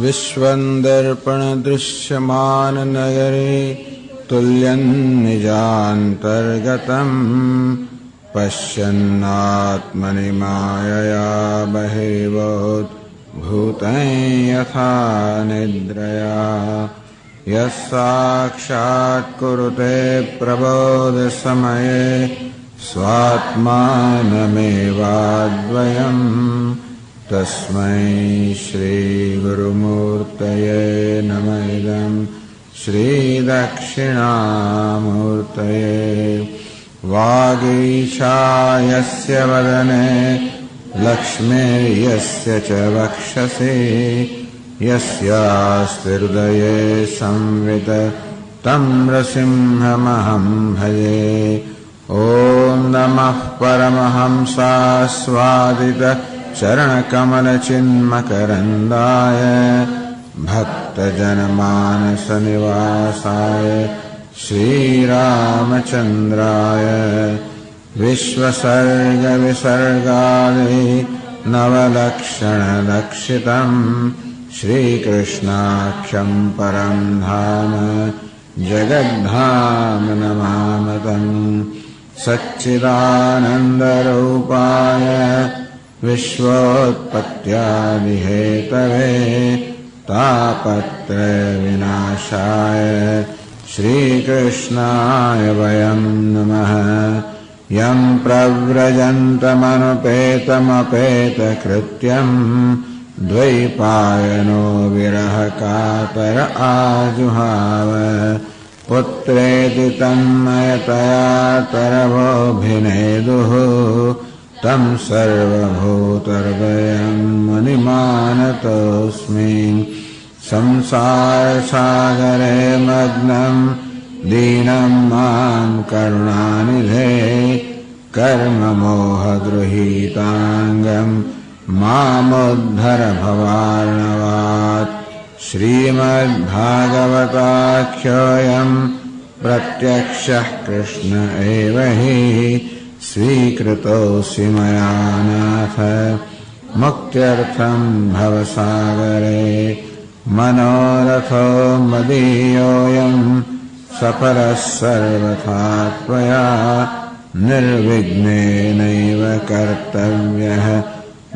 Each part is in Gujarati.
विश्वन्दर्पणदृश्यमाननगरे तुल्यन्निजान्तर्गतम् पश्यन्नात्मनि मायया बहिर्भूतं यथा निद्रया यस्साक्षात् कुरुते प्रबोधसमये स्वात्मानमेवाद्वयम् तस्मै श्रीगुरुमूर्तये नमः इदं श्रीदक्षिणामूर्तये वागीशा यस्य वदने लक्ष्मीर्यस्य च वक्षसि यस्यास्ति हृदये संवित तं नृसिंहमहं भजे। ॐ नमः परमहंसास्वादित चरणकमलचिन्मकरन्दाय भक्तजनमानसनिवासाय श्रीरामचन्द्राय विश्वसर्गविसर्गादि नवलक्षणलक्षितम् श्रीकृष्णाख्यं परं धाम जगद्धाम नमामतम् सच्चिदानन्दरूपाय विश्वोत्पत्त्यादिहेतवे तापत्रयविनाशाय श्रीकृष्णाय वयं नमः। यं प्रव्रजन्तमनुपेतमपेतकृत्यम् द्वैपायनो विरहकातर आजुहाव पुत्रेति तन्मयतया तरवोऽभिनेदुः तं सर्वभूतहृदयं मुनिमानतोऽस्मि। संसारसागरे मग्नं दीनं मां करुणानिधे कर्ममोहगृहीताङ्गं मामुद्धर भवार्णवात्। श्रीमद्भागवताख्योऽयं प्रत्यक्षः कृष्ण एव हि स्वीकृतोऽसि मया नाथ मुक्त्यर्थं भवसागरे। मनोरथो मदीयोऽयं सफलः सर्वथा त्वया निर्विघ्नेनैव कर्तव्यः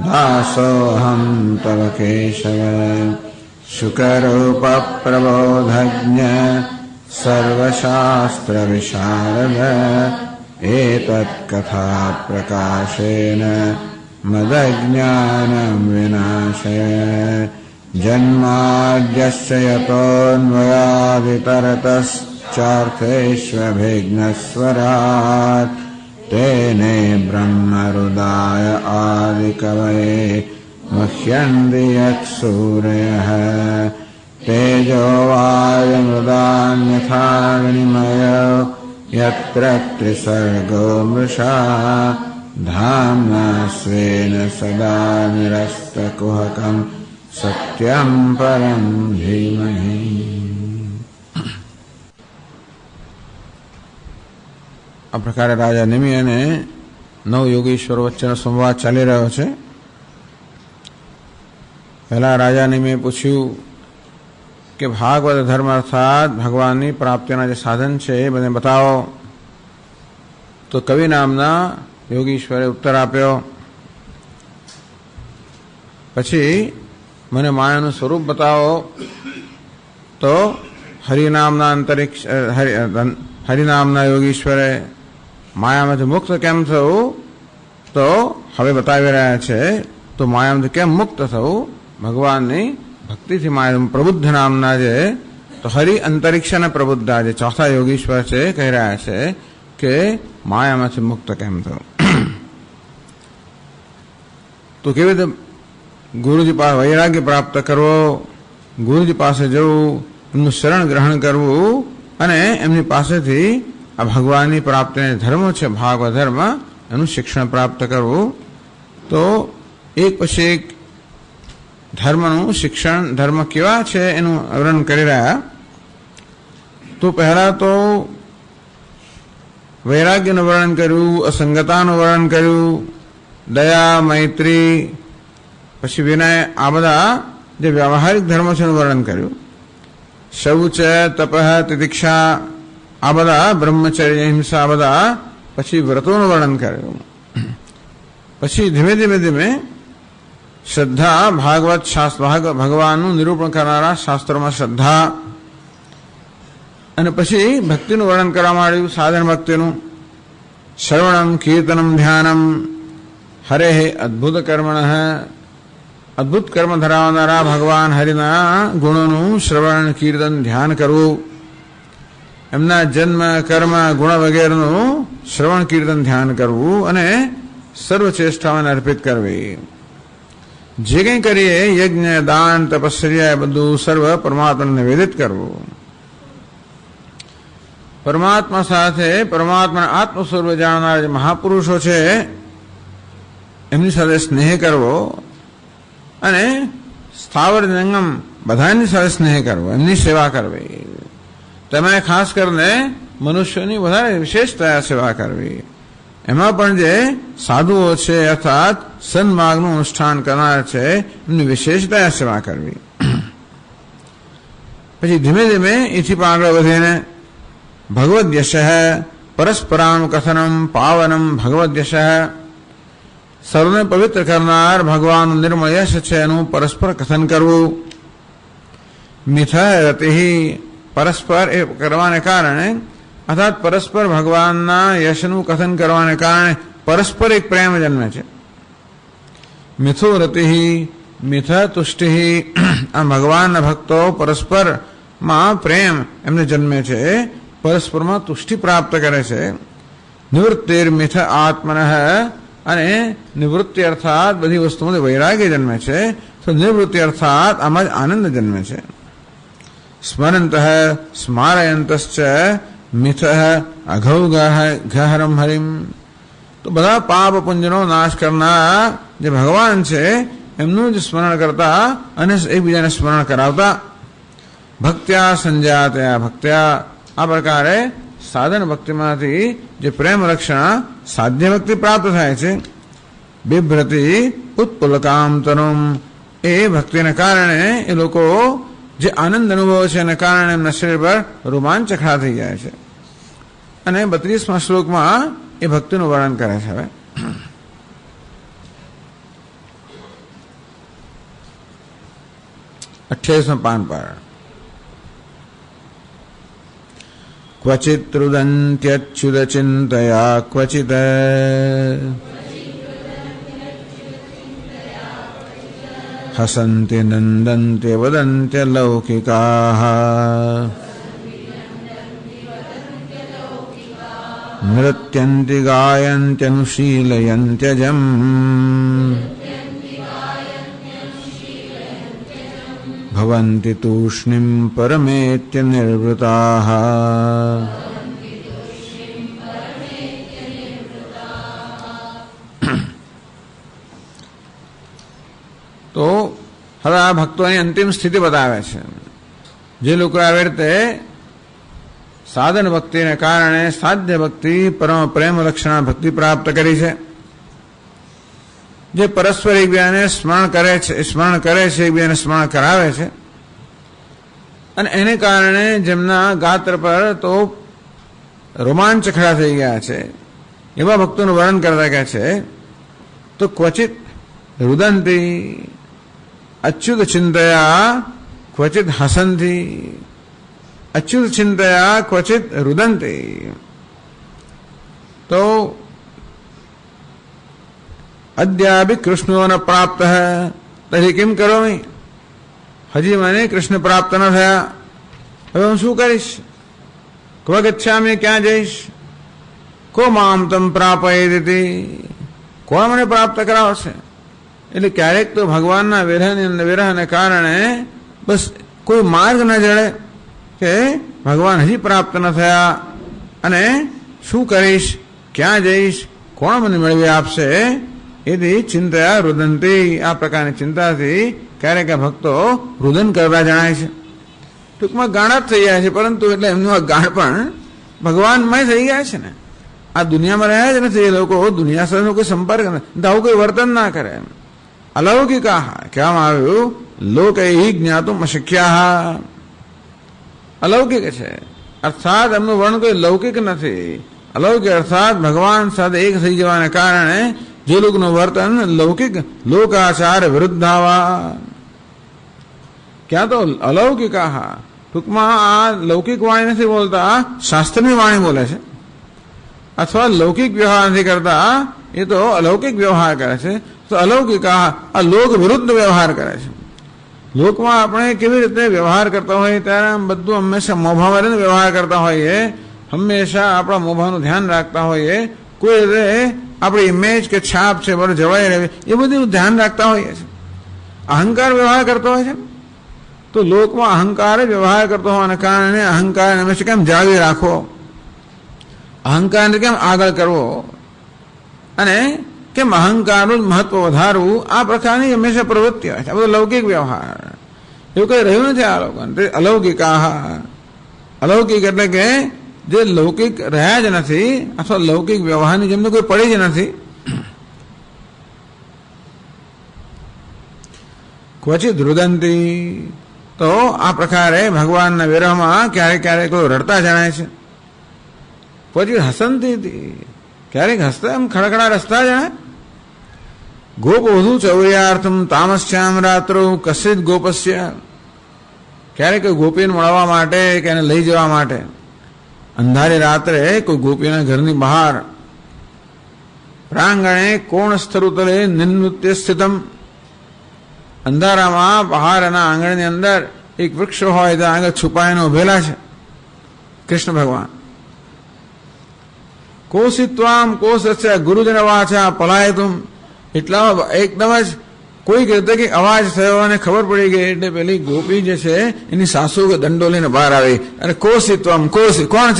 दासोऽहं तव केशव। शुकरूपप्रबोधज्ञ सर्वशास्त्रविशारद एतत्कथाप्रकाशेन मदज्ञानं विनाशय। जन्माद्यस्य यतोऽन्वयादितरतश्चार्थेष्वभिघ्नस्वराट् तेने ब्रह्महृदाय आदिकवये मुह्यन्ति यत्सूरयः। तेजो वायुमृदान्यथा विनिमयो यत्र त्रिसर्गो मृषा धाम्ना स्वेन सदा निरस्तकुहकं सत्यं परं धीमहि। આ પ્રકારે રાજા નિમિ અને નવ યોગીશ્વર વચ્ચેનો સંવાદ ચાલી રહ્યો છે. પહેલા રાજા નિમિએ પૂછ્યું કે ભાગવત ધર્મ અર્થાત ભગવાનની પ્રાપ્તિના જે સાધન છે એ બધે બતાવો. તો કવિ નામના યોગીશ્વરે ઉત્તર આપ્યો. પછી મને માયાનું સ્વરૂપ બતાવો. તો હરિનામના અંતરિક્ષ હરિનામના યોગીશ્વરે માયામાંથી મુક્ત કેમ થવું તો હવે બતાવી રહ્યા છે. તો માયામાંથી કેમ મુક્ત થવું? ભગવાનની ભક્તિથી માયા પ્રબુદ્ધ નામના જે તો હરિ અંતરિક્ષના પ્રબુદ્ધ જે ચોથા યોગીશ્વર છે કહી રહ્યા છે કે માયામાંથી મુક્ત કેમ થવું. તો કેવી રીતે ગુરુજી પાસે વૈરાગ્ય પ્રાપ્ત કરવો, ગુરુજી પાસે જવું, એમનું શરણ ગ્રહણ કરવું અને એમની પાસેથી આ ભગવાનની પ્રાપ્તિના ધર્મો છે ભાગવત ધર્મ એનું શિક્ષણ પ્રાપ્ત કરવું. તો એક પછી એક ધર્મનું શિક્ષણ ધર્મ કેવા છે એનું વર્ણન કરી રહ્યા. તો પહેલા તો વૈરાગ્યનું વર્ણન કર્યું, અસંગતાનું વર્ણન કર્યું, દયા, મૈત્રી, પછી વિનય, આ બધા જે વ્યવહારિક ધર્મો છે એનું વર્ણન કર્યું. શૌચ, તપ, તિતિક્ષા આ બધા, બ્રહ્મચર્ય, હિંસા આ બધા પછી વ્રતોનું વર્ણન કર્યું. પછી ધીમે ધીમે ધીમે શ્રદ્ધા, ભાગવત શાસ્ત્ર, ભગવાનનું નિરૂપણ કરનારા શાસ્ત્રોમાં શ્રદ્ધા, અને પછી ભક્તિનું વર્ણન કરવામાં આવ્યું, સાધન ભક્તિનું. શ્રવણમ, કીર્તનમ, ધ્યાનમ, હરે અદ્ભુત કર્મણ, અદ્ભુત કર્મ ધરાવનારા ભગવાન હરિના ગુણોનું શ્રવણ, કીર્તન, ધ્યાન કરવું. એમના જન્મ, કર્મ, ગુણ વગેરેનું શ્રવણ, કીર્તન, ધ્યાન કરવું અને સર્વચેષ્ટાઓને અર્પિત કરવી. જે કંઈ કરીએ, યજ્ઞ, દાન, તપસ્યા એ બધું સર્વ પરમાત્માને નિવેદિત કરવું. પરમાત્મા સાથે, પરમાત્માના આત્મ સ્વરૂપ જાણનાર જે મહાપુરુષો છે એમની સાથે સ્નેહ કરવો અને સ્થાવર જંગમ બધાની સાથે સ્નેહ કરવો, એમની સેવા કરવી. તેમાં ખાસ કરીને મનુષ્યોની વધારે વિશેષતા સેવા કરવી. એમાં પણ જે સાધુઓ છે અર્થાત સન્માર્ગનું અનુષ્ઠાન કરનાર છે એમની વિશેષતા સેવા કરવી. પછી ધીમે ધીમે એથી પણ આગળ વધીને ભગવદ યશ, પરસ્પરામ કથનમ, પાવનમ ભગવદ યશ, સર્વને પવિત્ર કરનાર ભગવાન નિર્મળ યશ છે એનું પરસ્પર કથન કરવું. મિથ રતિ, પરસ્પર એ કરવાને કારણે અર્થાત પરસ્પર ભગવાનના યશનું કથન કરવાને કારણે પરસ્પર એક પ્રેમ જન્મે છે. મિથુ રતિ, મિથ તુષ્ટિ, આ ભગવાનના ભક્તો પરસ્પરમાં પ્રેમ એમને જન્મે છે, પરસ્પરમાં તુષ્ટિ પ્રાપ્ત કરે છે. નિવૃત્તિર મિથ આત્મન, અને નિવૃત્તિ અર્થાત બધી વસ્તુઓથી વૈરાગ્ય જન્મે છે, તો નિવૃત્તિ અર્થાત આમાં જ આનંદ જન્મે છે. સ્મરંત સ્મારયંતશ્ચ મિથ અઘૌગ ઘહરમ હરિમ, તો બધા પાપ પુંજનો નાશ કરનાર જે ભગવાન છે એમનું જ સ્મરણ કરતા અને એકબીજાને સ્મરણ કરાવતા. ભક્ત્યા સંજાતયા ભક્ત્યા, આ પ્રકારે સાધન ભક્તિમાંથી જે પ્રેમ લક્ષણ સાધ્ય ભક્તિ પ્રાપ્ત થાય છે. બિભ્રતિ ઉત્પુલકામ તનુમ, એ ભક્તિને કારણે એ લોકો જે આનંદ અનુભવે છે એના કારણે એમના શરીર પર રોમાંચ ખડા થઈ જાય છે. અને 32મા શ્લોકમાં એ ભક્તિનું વર્ણન કરે છે. હવે 28મા પાન પર ક્વચિત રુદન્ત્યચ્યુત ચિંતયા ક્વચિત હસંતિ નંદન્તિ વદન્ત્ય લૌકિકાઃ નૃત્યન્તિ ગાયન્ત્યનુશીલયન્ત્યજમ ભવન્તિ તૂષ્ણીમ પરમેત્ય નિર્વૃતાઃ. તો હવે આ ભક્તોની અંતિમ સ્થિતિ બતાવે છે. જે લોકો આવી રીતે સાધન ભક્તિને કારણે સાધ્ય ભક્તિ, પરમ પ્રેમ લક્ષણા ભક્તિ પ્રાપ્ત કરી છે, જે પરસ્પર એકબીજાને સ્મરણ કરે છે, એકબીજાને સ્મરણ કરાવે છે, અને એને કારણે જેમના ગાત્ર પર તો રોમાંચ ખડા થઈ ગયા છે એવા ભક્તોનું વર્ણન કરતા કહે છે, તો ક્વચિત રુદંતી અચ્યુત ચિંતયા ક્વચિત હસંતી, અચ્યુત ચિંતયા ક્વચિત રુદંતી. તો અદ્યાપી કૃષ્ણો ન પ્રાપ્ત તરી કિમ કરોમી, હજી મને કૃષ્ણ પ્રાપ્ત ન થયા, હવે હું શું કરીશ? ક્વ ગચ્છામિ, ક્યાં જઈશ? કો મામ તમ પ્રાપયતિ, કોણ મને પ્રાપ્ત કરાવશે? એટલે ક્યારેક તો ભગવાનના વિરહને કારણે બસ કોઈ માર્ગ ન જડે કે ભગવાન હજી પ્રાપ્ત ન થયા અને શું કરીશ, ક્યાં જઈશ, કોણ મને મેળવી આપશે? એથી ચિંતા રુદંતી, આ પ્રકારની ચિંતાથી ક્યારેક આ ભક્તો રુદન કરતા જણાય છે. ટૂંકમાં ગાણા જ થઈ ગયા છે, પરંતુ એટલે એમનું આ ગાણ પણ ભગવાનમય થઈ ગયા છે ને. આ દુનિયામાં રહ્યા જ નથી એ લોકો, દુનિયા સાથેનો કોઈ સંપર્ક નથી, આવું કોઈ વર્તન ના કરે. અલૌકિક કહેવામાં આવ્યું લોકૈ જ્ઞાતુમ અશક્યા. અલૌકિક છે, અર્થાત એમનું વર્ણન કોઈ લૌકિક નથી. અલૌકિક અર્થાત ભગવાન સાથે એક થઈ જવાને કારણે જે લોકોનું વર્તન લૌકિક લોકાચાર વિરુદ્ધાવા, ક્યાં તો અલૌકિકા, ટૂંકમાં આ લૌકિક વાણી નથી બોલતા, શાસ્ત્રની વાણી બોલે છે. અથવા લૌકિક વ્યવહાર નથી કરતા, એ તો અલૌકિક વ્યવહાર કરે છે. તો અલૌકિકા આ લોક વિરુદ્ધ વ્યવહાર કરે છે. લોકમાં આપણે કેવી રીતે વ્યવહાર કરતા હોઈએ ત્યારે આમ બધું હંમેશા મોભામાં રહીને વ્યવહાર કરતા હોઈએ, હંમેશા આપણા મોભાનું ધ્યાન રાખતા હોઈએ, કોઈ રીતે આપણી ઇમેજ કે છાપ છે બરાબર જળવાઈ રહેવી એ બધું ધ્યાન રાખતા હોઈએ છીએ. અહંકાર વ્યવહાર કરતો હોય છે, તો લોકમાં અહંકાર વ્યવહાર કરતો હોવાના કારણે અહંકાર હંમેશા કેમ જાળવી રાખવો, અહંકારને કેમ આગળ કરવો અને કેમ અહંકારનું મહત્વ વધારવું, આ પ્રકારની હંમેશા પ્રવૃત્તિ હોય છે. આ બધો લૌકિક વ્યવહાર, એવું કઈ રહ્યું નથી આ લોકોને. અલૌકિક અલૌકિક એટલે કે જે લૌકિક રહ્યા જ નથી અથવા લૌકિક વ્યવહારની જેમને કોઈ પડી જ નથી. ક્વચિત રુદંતી, તો આ પ્રકારે ભગવાનના વિરહમાં ક્યારેક ક્યારેક કોઈ રડતા જણાય છે. ક્વચિત હસંતી, ક્યારેક હસતા એમ ખડખડા રસતા જણાય. ગોપવધુ ચૌર્યાર્થમ તામસ્યામ રાત્રો કશ્ચિત ગોપસ્ય, ક્યારેક કોઈ ગોપીને મળવા માટે કે એને લઈ જવા માટે અંધારી રાત્રે કોઈ ગોપીના ઘરની બહાર પ્રાંગણે કોણ સ્થરુતલે નિનૃત્ય સ્થિતમ, અંધારામાં બહારના આંગણની અંદર એક વૃક્ષ હોય ત્યાં આગળ છુપાઈને ઉભેલા છે કૃષ્ણ ભગવાન. કોશિત્વામ કોશસ્ય ગુરુજન વાચા પલાયતુમ, એટલા એકદમ જ કોઈક રીતે કે અવાજ થયો અને ખબર પડી ગઈ એટલે પેલી ગોપી જે છે એની સાસુ કે દંડો લઈને બહાર આવી અને કોશિત્વમ કોશી કોણ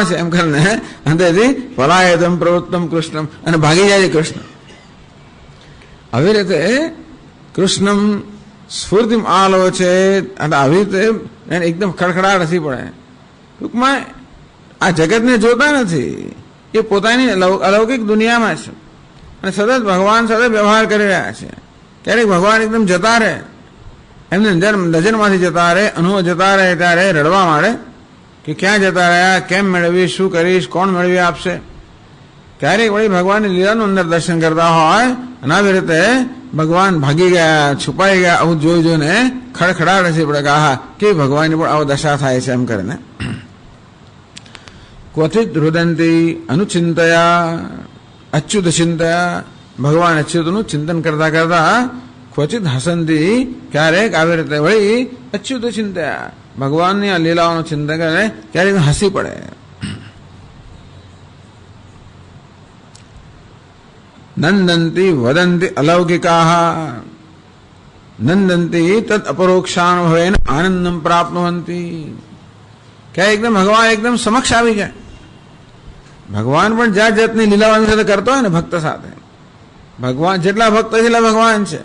છે એમ કરીને અંતેથી પલાયતમ પ્રવૃત્તમ કૃષ્ણમ અને ભાગી જાય છે કૃષ્ણ. આવી રીતે કૃષ્ણમ સ્ફૂર્તિમ આલો છે અને આવી રીતે એને એકદમ ખડખડાટ હસી પડે. ટૂંકમાં આ જગતને જોતા નથી, એ પોતાની અલૌકિક દુનિયામાં છે અને સતત ભગવાન સાથે વ્યવહાર કરી રહ્યા છે. ક્યારેક ભગવાન એકદમ જતા રહે, એમને નજરમાંથી જતા રહે, અનુભવ જતા રહે ત્યારે રડવા માંડે કે ક્યાં જતા રહ્યા, કેમ મેળવીશ, શું કરીશ, કોણ મેળવી આપશે. ક્યારેક વળી ભગવાનની લીલાનું અંદર દર્શન કરતા હોય અને આવી રીતે ભગવાન ભાગી ગયા, છુપાઈ ગયા, આવું જોઈ જોઈને ખડખડાટ હસી પડે કે આહા કે ભગવાનની પણ આવો દશા થાય છે એમ કરીને. ક્વચિત રુદંતી અનુચિંતયા અચ્યુત ચિંતયા, ભગવાન અચ્યુતનું ચિંતન કરતા કરતા ક્વચિત હસંતી, ક્યારેક આવી રીતે વળી અચ્યુત ચિંતયા ભગવાનની આ લીલાઓનું ચિંતન કરે ક્યારેક હસી પડે. નંદંતી વદંતી અલૌકિકા, નંદંતી તદ અપરોક્ષાનુભવેન આનંદમ પ્રાપ્નુવંતી, ક્યાં એકદમ ભગવાન એકદમ સમક્ષ આવી જાય. ભગવાન પણ જાત જાતની લીલાઓની સાથે કરતો હોય ને ભક્ત સાથે, ભગવાન જેટલા ભક્ત એટલા ભગવાન છે.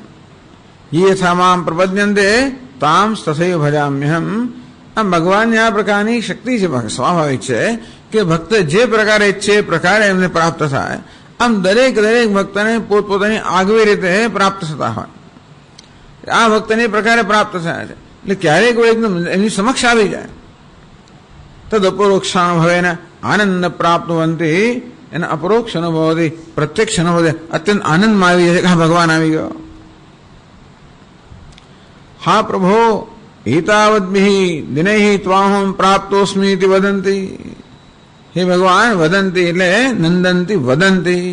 યથા મામ પ્રપદ્યન્તે તામ તથૈવ ભજામ્યહમ, આમ ભગવાનની આ પ્રકારની શક્તિ છે, સ્વાભાવિક છે કે ભક્ત જે પ્રકારે ઈચ્છે એ પ્રકારે એમને પ્રાપ્ત થાય. આમ દરેક ભક્તને પોતપોતાની આગવી રીતે પ્રાપ્ત થતા હોય, આ ભક્તને એ પ્રકારે પ્રાપ્ત થયા છે. એટલે ક્યારેક એકદમ એની સમક્ષ આવી જાય. તદ અપરોક્ષાનુભવેન આનંદ પ્રાપ્તવંતી, એના અપરોક્ષ અનુભવથી પ્રત્યક્ષ અનુભવથી અત્યંત આનંદમાં આવી જાય કે હા ભગવાન આવી ગયો. હા પ્રભો એતાવદ્ભિ દિનૈ ત્વાહમ પ્રાપ્તોસ્મિ ઇતિ વદંતી, હે ભગવાન વદંતી એટલે નંદંતી વદંતી,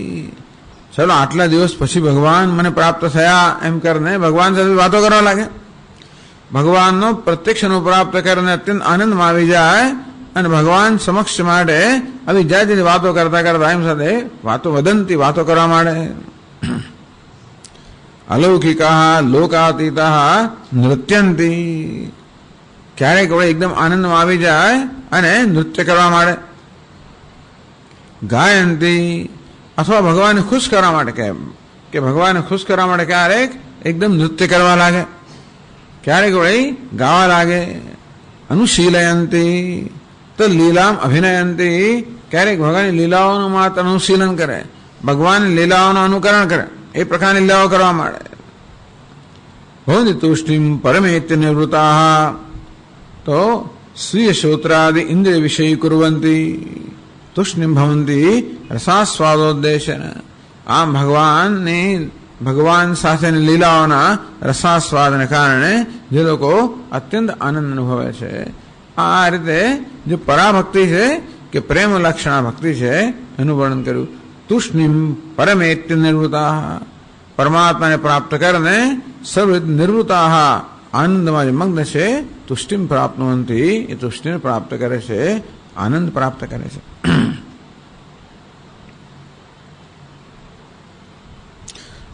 ચલો આટલા દિવસ પછી ભગવાન મને પ્રાપ્ત થયા એમ કરીને ભગવાન સાથે વાતો કરવા લાગે. ભગવાનનો પ્રત્યક્ષ અનુભવ પ્રાપ્ત કરીને અત્યંત આનંદમાં આવી જાય અને ભગવાન સમક્ષ માટે આવી જાતની વાતો કરતા કરતા એમ સાથે વાતો વદંતી વાતો કરવા માંડે. અલૌકિકા લોકાતીતા નૃત્યંતી, ક્યારેક વળી એકદમ આનંદમાં આવી જાય અને નૃત્ય કરવા માંડે. ગાયંતી, અથવા ભગવાનને ખુશ કરવા માટે કે ભગવાનને ખુશ કરવા માટે ક્યારેક એકદમ નૃત્ય કરવા લાગે, ક્યારેક વળી ગાવા લાગે. અનુશીલયંતી તો લીલામ અભિનયંતી, ક્યારેક ભગવાનની લીલાઓનું માત્ર અનુશીલન કરે, ભગવાનની લીલાઓનું અનુકરણ કરે, એ પ્રકારની લીલાઓ કરવા માંડે. भवन्ति तुष्टिं परमेत्य निवृत्ताः तो स्वीय श्रोत्रादि इंद्रिय विषय कुर्वन्ति तुष्णिं भवन्ति रसास्वादोद्देशेन आम भगवान સાથેની લીલાઓના રસાસ્વાદને કારણે જે લોકો અત્યંત આનંદ અનુભવે છે. આ રીતે જે પરાભક્તિ છે કે પ્રેમ લક્ષણા ભક્તિ છે એનું વર્ણન કર્યું. તુષ્ણિમ પરમેત્ય નિવૃત્તા પરમાત્માને પ્રાપ્ત કરીને સર્વવિધ નિવૃત્તા આનંદમાં જે મગ્ન છે તુષ્ટિમ પ્રાપ્તવંતી એ તુષ્ટિને પ્રાપ્ત કરે છે, આનંદ પ્રાપ્ત કરે છે.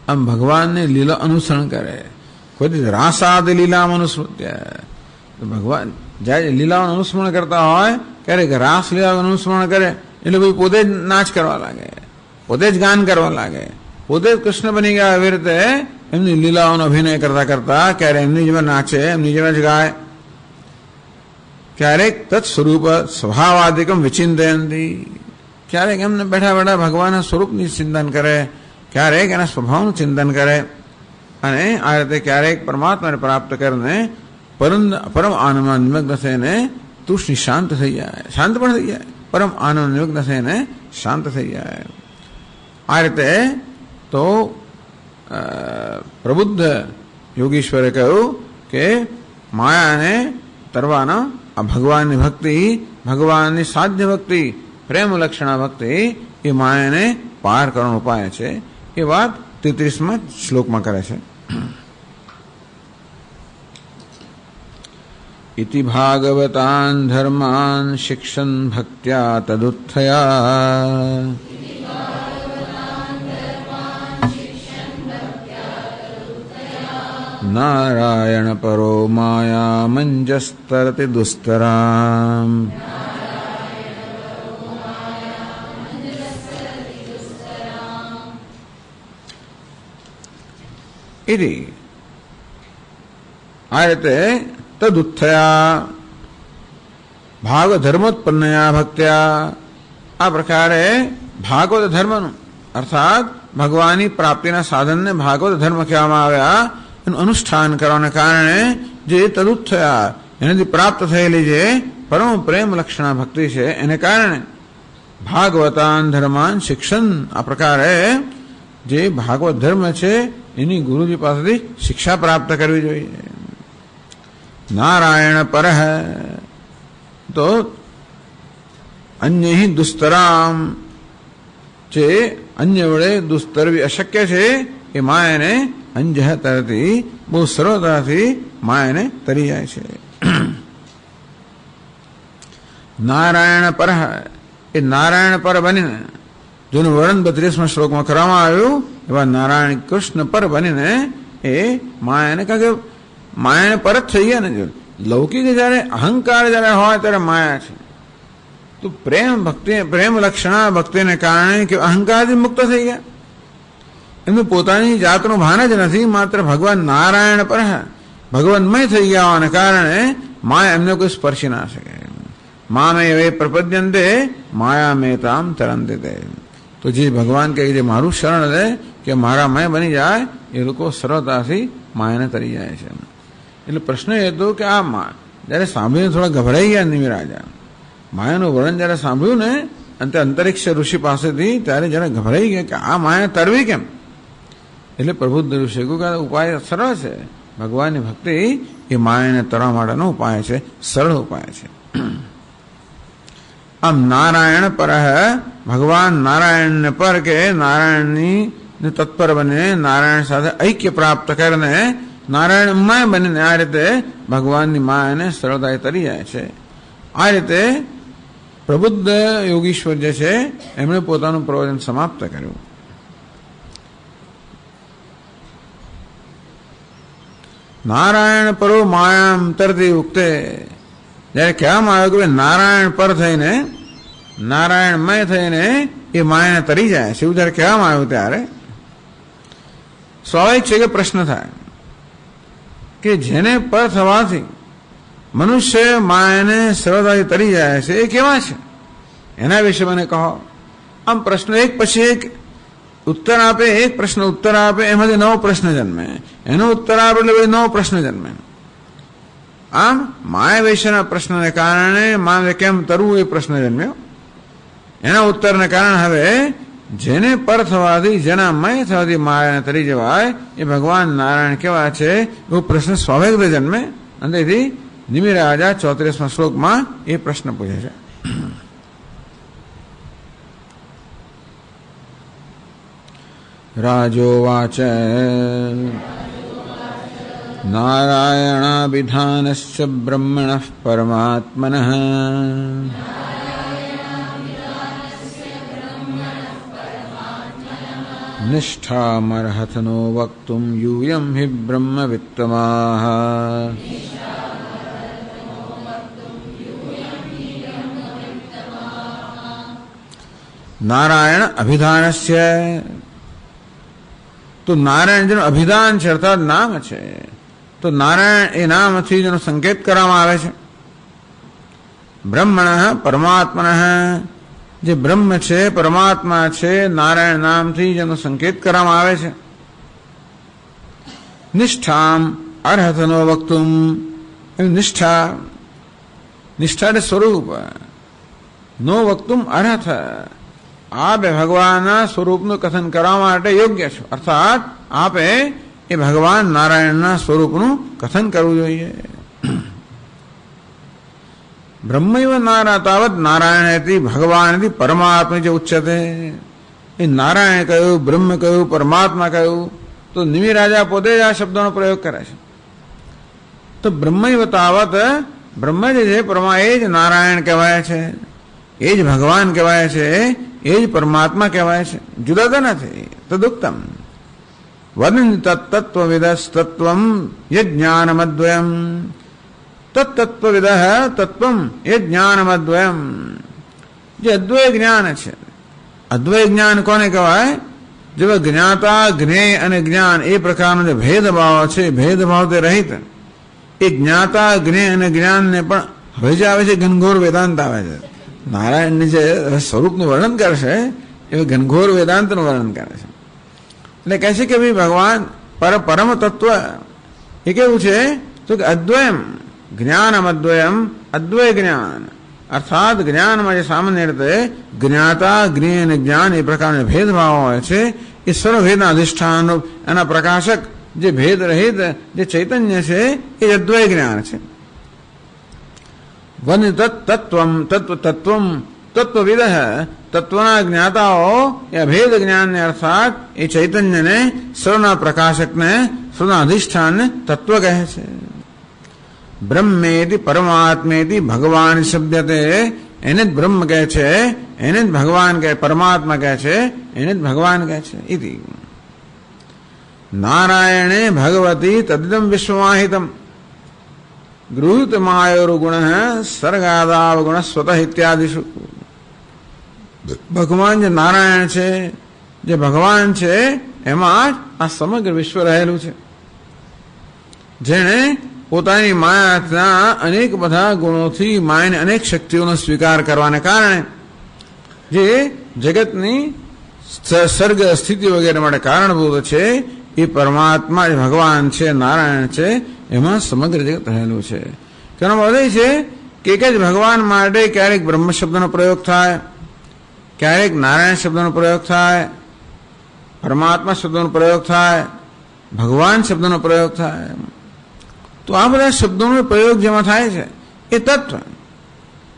આમ ભગવાનની લીલા અનુસરણ કરે. કોઈ રાસાદ લીલામાં અનુસ્મૃત્ય ભગવાન જ્યારે લીલાઓનું અનુસ્મરણ કરતા હોય ક્યારેક રાસ લીલાઓનું અનુસ્મરણ કરે એટલે ભાઈ પોતે જ નાચ કરવા લાગે, પોતે જ ગાન કરવા લાગે, પોતે જ કૃષ્ણ બની ગયા. આવી રીતે એમની લીલાઓનો અભિનય કરતા કરતા ક્યારેક એમની જેમ નાચે, એમની જેમ જ ગાય. ક્યારેક તત્સ્વરૂપ સ્વભાવાદિકમ વિચિંતયંતી ક્યારેક એમને બેઠા બેઠા ભગવાનના સ્વરૂપની ચિંતન કરે, ક્યારેક એના સ્વભાવનું ચિંતન કરે અને આ રીતે ક્યારેક પરમાત્માને પ્રાપ્ત કરીને પરમ આનંદમાં નિમગ્ન થઈને તુષ્ટિ શાંત થઈ જાય, શાંત પણ થઈ જાય, પરમ આનંદ નિમગ્ન થઈને શાંત થઈ જાય. આ રીતે તો પ્રબુદ્ધ યોગીશ્વરે કહ્યું કે માયાને તરવાના આ ભગવાનની ભક્તિ, ભગવાનની સાધ્ય ભક્તિ, પ્રેમ લક્ષણા ભક્તિ એ માયાને પાર કરવાનો ઉપાય છે. એ વાત 33માં શ્લોકમાં કરે છે. इति भागवतान् धर्मान् शिक्षन् भक्त्या तदुत्थया नारायण परो माया मंजस्तरति दुस्तराम् इति आ રીતે તદુત્થયા ભાગ ધર્મોત્પન્નયા ભક્ત્યા આ પ્રકારે ભાગવત ધર્મનું અર્થાત ભગવાનની પ્રાપ્તિના સાધનને ભાગવત ધર્મ કહેવામાં આવ્યા. એનું અનુષ્ઠાન કરવાને કારણે જે તદુત્થયા એનાથી પ્રાપ્ત થયેલી જે પરમ પ્રેમ લક્ષણા ભક્તિ છે એને કારણે ભાગવતાન ધર્માન શિક્ષણ આ પ્રકારે જે ભાગવત ધર્મ છે એની ગુરુજી પાસેથી શિક્ષા પ્રાપ્ત કરવી જોઈએ. नारायण पर है तो अन्य ही दुस्तराम चे अन्य वड़े दुस्तर भी अशक्य है कि माया ने अंजह तरती बहुत सरलता थी माया ने तरी जाए છે. નારાયણ પર એ નારાયણ પર બનીને જેનું વર્ણન 32માં શ્લોકમાં કરવામાં આવ્યું એવા નારાયણ કૃષ્ણ પર બનીને એ માયાને કહે માયાને પરત થઈ ગયા ને. જો લૌકિક જયારે અહંકાર જયારે હોય ત્યારે માયા છે, તો પ્રેમ ભક્તિ પ્રેમ લક્ષણા ભક્તિને કારણે કે અહંકારથી મુક્ત થઈ ગયા. એમનું પોતાની જાતનું ભાન જ નથી, માત્ર ભગવાન નારાયણ પર ભગવાનમય થઈ ગયા હોવાને કારણે માયા એમને કોઈ સ્પર્શી ના શકે. મામે વે પ્રપદ્યંતે માયા મેતામ તરંતે તે તો જે ભગવાન કહે જે મારું શરણ લે કે મારા મય બની જાય એ લોકો સરળતાથી માયાને તરી જાય છે. એટલે પ્રશ્ન એ હતો કે આ જયારે સાંભળીને થોડા ગભરાઈ ગયા નિમિરાજા, માયાનું વર્ણન જયારે સાંભળ્યું ને અંતે અંતરિક્ષ ઋષિ પાસેથી ત્યારે જયારે ગભરાઈ ગયા કે આ માયા તરવી કેમ. એટલે પ્રબુદ્ધ ઋષિ કહ્યું કે ઉપાય સરળ છે, ભગવાનની ભક્તિ એ માયાને તરવા માટેનો ઉપાય છે, સરળ ઉપાય છે. આમ નારાયણ પર ભગવાન નારાયણને પર કે નારાયણની તત્પર બને નારાયણ સાથે ઐક્ય પ્રાપ્ત કરીને નારાયણ માય બનીને આ રીતે ભગવાનની માયાને સરળતાએ તરી જાય છે. આ રીતે પ્રબુદ્ધ યોગીશ્વર જે છે એમણે પોતાનું પ્રવચન સમાપ્ત કર્યું. નારાયણ પરો માયામ તરતી ઉક્તે જયારે કહેવામાં આવ્યું કે નારાયણ પર થઈને નારાયણમય થઈને એ માયાને તરી જાય છે એવું જયારે કહેવામાં આવ્યું ત્યારે સ્વાભાવિક છે કે પ્રશ્ન થાય કે જેને પર થવાથી મનુષ્ય માયાને સરળતાથી તરી જાય છે એ કેવા છે, એના વિશે મને કહો. આમ પ્રશ્ન એક પછી એક ઉત્તર આપે, એક પ્રશ્ન ઉત્તર આપે, એમાંથી નવો પ્રશ્ન જન્મે, એનો ઉત્તર આપે એટલે નવો પ્રશ્ન જન્મે. આમ માયા વિશેના પ્રશ્નને કારણે માનવે કેમ તરવું એ પ્રશ્ન જન્મ્યો. એના ઉત્તરને કારણે હવે જેને પર થવાથી, જેના મય થવાથી માયાને તરી જવાય એ ભગવાન નારાયણ કેવા છે એવો પ્રશ્ન સ્વાભાવિક રીતે જન્મે. અને તેથી નિમિ રાજા 34મા શ્લોકમાં એ પ્રશ્ન પૂછે છે. રાજોવાચ નારાયણાભિધાનસ્ય બ્રહ્મણઃ પરમાત્મનઃ નિષ્ઠામર્હતનો વક્તુમ यूयं हि બ્રહ્મવિત્તમાઃ. નારાયણ અભિધાનસ્ય, તો નારાયણ જેનું અભિધાન છે અર્થાત નામ છે, તો નારાયણ એ નામથી જેનો સંકેત કરવામાં આવે છે. બ્રહ્મણ પરમાત્મન, જે બ્રહ્મ છે પરમાત્મા છે નારાયણ નામથી જેનો સંકેત કરવામાં આવે છે. નિષ્ઠામ અર્હતનો વક્તુમ, નિષ્ઠા, નિષ્ઠા એટલે સ્વરૂપ, નો વક્તુમ અર્હત, આપે ભગવાનના સ્વરૂપનું કથન કરવા માટે યોગ્ય છો. અર્થાત આપે એ ભગવાન નારાયણના સ્વરૂપનું કથન કરવું જોઈએ. બ્રહ્મૈવ તાવત નારાયણેતિ ભગવાનથી પરમાત્મા જે ઉચ્ચતે, એ નારાયણ કહ્યું, બ્રહ્મ કહ્યું, પરમાત્મા કહ્યું, તો નિમિ રાજા પોતે જ આ શબ્દોનો પ્રયોગ કરે છે. તો બ્રહ્મૈવ તાવત, બ્રહ્મ જે છે પરમા એ જ નારાયણ કહેવાય છે, એ જ ભગવાન કહેવાય છે, એ જ પરમાત્મા કહેવાય છે, જુદા તો નથી. તદુક્તમ વદન્તિ તત્ત્વવિદસ્તત્વમ યજ્ઞાનમદ્વયમ, તત્તત્વવિદ તત્વમ એ જ્ઞાનમદ્વયમ, જે અદ્વય જ્ઞાન છે. અદ્વય જ્ઞાન કોને કહેવાય? જેવા જ્ઞાતા, જ્ઞેય અને જ્ઞાન એ પ્રકારનો જે ભેદભાવ છે, ભેદભાવ તે રહિત એ જ્ઞાતા, જ્ઞેય અને જ્ઞાનને પણ હવે જે આવે છે ઘનઘોર વેદાંત આવે છે. નારાયણની જે સ્વરૂપનું વર્ણન કરશે એ ઘનઘોર વેદાંતનું વર્ણન કરે છે. એટલે કહે છે કે ભાઈ ભગવાન પરમ તત્વ એ કેવું છે તો કે અદ્વયમ જ્ઞાનમ અદ્વયમ, અદ્વય જ્ઞાન અર્થાત જ્ઞાનમાં જે સામાન્ય રીતે જ્ઞાતા, જ્ઞેય અને જ્ઞાન એ પ્રકારના ભેદભાવ હોય છે એ સર્વભેદના અધિષ્ઠાન, એના પ્રકાશક જે ભેદ રહિત જે ચૈતન્ય છે એ અદ્વય જ્ઞાન છે. વન તત્વમ તત્વમ તત્વવિદ, તત્વના જ્ઞાતાઓ એ અભેદ જ્ઞાનને અર્થાત એ ચૈતન્યને, સર્વના પ્રકાશકને, સર્વના અધિષ્ઠાનને તત્વ કહે છે. બ્રહ્મેતિ પરમાત્મેતિ ભગવાન શબ્દતે, એને જ બ્રહ્મ કહે છે, એને જ ભગવાન કહે, પરમાત્મા કહે છે, એને જ ભગવાન કહે છે. ઇતિ નારાયણે ભગવતી તદ્દમ વિશ્વમાહિતમ ગૃહીત માયોર્ગુણ સર્ગાદાવગુણ સ્વતઃ ઇત્યાદિષુ. ભગવાન જે નારાયણ છે, જે ભગવાન છે એમાં જ આ સમગ્ર વિશ્વ રહેલું છે. જેણે પોતાની માયાના અનેક બધા ગુણોથી માયાની અનેક શક્તિઓનો સ્વીકાર કરવાને કારણે જે જગતની સર્ગ સ્થિતિ વગેરે માટે કારણભૂત છે એ પરમાત્મા જે ભગવાન છે, નારાયણ છે, એમાં સમગ્ર જગત રહેલું છે. તેનો મતલબ એ છે કે એક જ ભગવાન માટે ક્યારેક બ્રહ્મ શબ્દનો પ્રયોગ થાય, ક્યારેક નારાયણ શબ્દનો પ્રયોગ થાય, પરમાત્મા શબ્દનો પ્રયોગ થાય, ભગવાન શબ્દનો પ્રયોગ થાય. તો આ બધા શબ્દોનો પ્રયોગ જેમાં થાય છે એ તત્વ,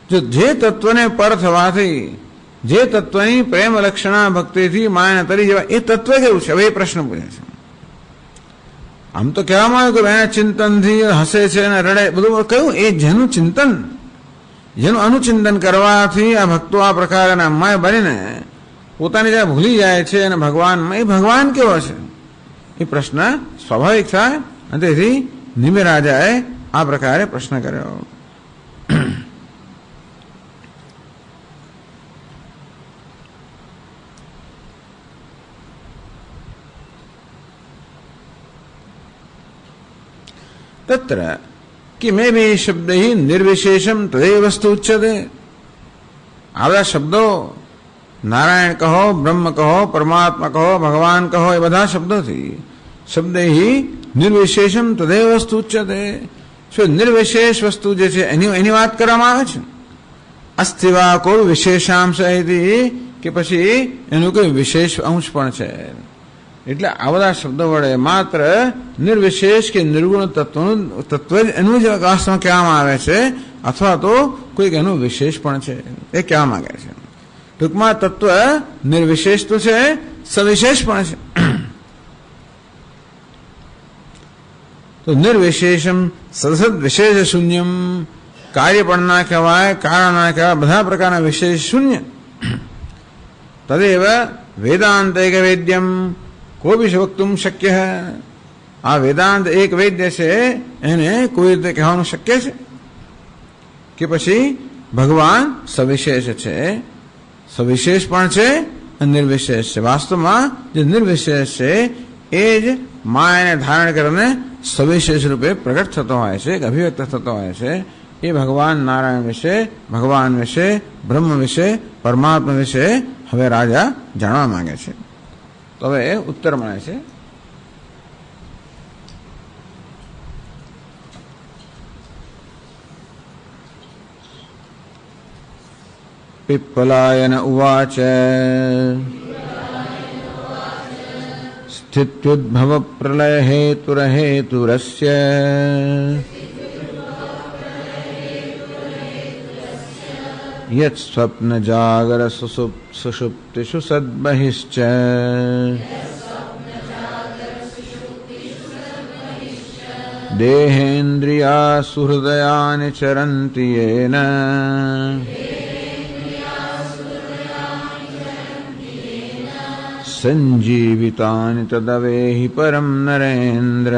જો જે તત્વને પર થવાથી, જે તત્વની પ્રેમ લક્ષણા ભક્તિથી માયાને તરી જવાય એ તત્વ કેવું છે? હવે એ પ્રશ્ન પૂછે છે. આમ તો કહેવામાં આવ્યું કે એના ચિંતનથી હસે છે અને રડે, બધું કહ્યું એ જેનું ચિંતન, જેનું અનુચિંતન કરવાથી આ ભક્તો આ પ્રકારના માય બનીને પોતાની જ્યાં ભૂલી જાય છે અને ભગવાનમાં, એ ભગવાન કેવો છે એ પ્રશ્ન સ્વાભાવિક થાય. અને તેથી નિમિ રાજાએ આ પ્રકારે પ્રશ્ન કર્યો. તત્ર કિમેભિ શબ્દૈ નિર્વિશેષમ તદેવ વસ્તુ ઉચ્યતે. આ બધા શબ્દો નારાયણ કહો, બ્રહ્મ કહો, પરમાત્મા કહો, ભગવાન કહો, એ બધા શબ્દોથી શબ્દ નિર્વિશેષમ તદેવ વસ્તુ ઉચ્યતે. શું નિર્વિશેષ વસ્તુ જે છે એની વાત કરવામાં આવે છે. અસ્થિવા કોઈ વિશેષાંશ કે પછી એનું કોઈ વિશેષ અંશ પણ છે. એટલે આ બધા શબ્દો વડે માત્ર નિર્વિશેષ કે નિર્ગુણ તત્વ એનું જ વાસ્તવમાં કહેવામાં આવે છે, અથવા તો કોઈક એનું વિશેષ પણ છે એ કહેવા માંગે છે. ટૂંકમાં તત્વ નિર્વિશેષ તો છે, સવિશેષ પણ છે. તો નિર્વિશેષમ સદસદ વિશેષ શૂન્યમ, કાર્ય પણ ના કહેવાય, કારણ ના કહેવાય, બધા પ્રકારના વિશેષ શૂન્ય. તદેવ વેદાંત એક વેદ્યમ કોઈ બી વક્તુમ શક્ય. આ વેદાંત એક વેદ્ય છે, એને કોઈ રીતે કહેવાનું શક્ય છે કે પછી ભગવાન સવિશેષ છે, સવિશેષ પણ છે અને નિર્વિશેષ છે. વાસ્તવમાં જે નિર્વિશેષ છે એ જ માયાને ધારણ કરીને સવિશેષ રૂપે પ્રગટ થતો હોય છે, અભિવ્યક્ત થતો હોય છે. એ ભગવાન નારાયણ વિશે, ભગવાન વિશે, બ્રહ્મ વિશે, પરમાત્મા વિશે હવે રાજા જાણવા માંગે છે. તો હવે ઉત્તર મળે છે. पिप्पलायन उवाच स्थित्युद्भव प्रलय हेतुरहेतुरस्य यत् स्वप्न जागर सुषुप्तिषु सद्बहिश्च देहेन्द्रिया सुहृदयानि चरन्ति येन संजीवितानि तदवेहि परम नरेन्द्र.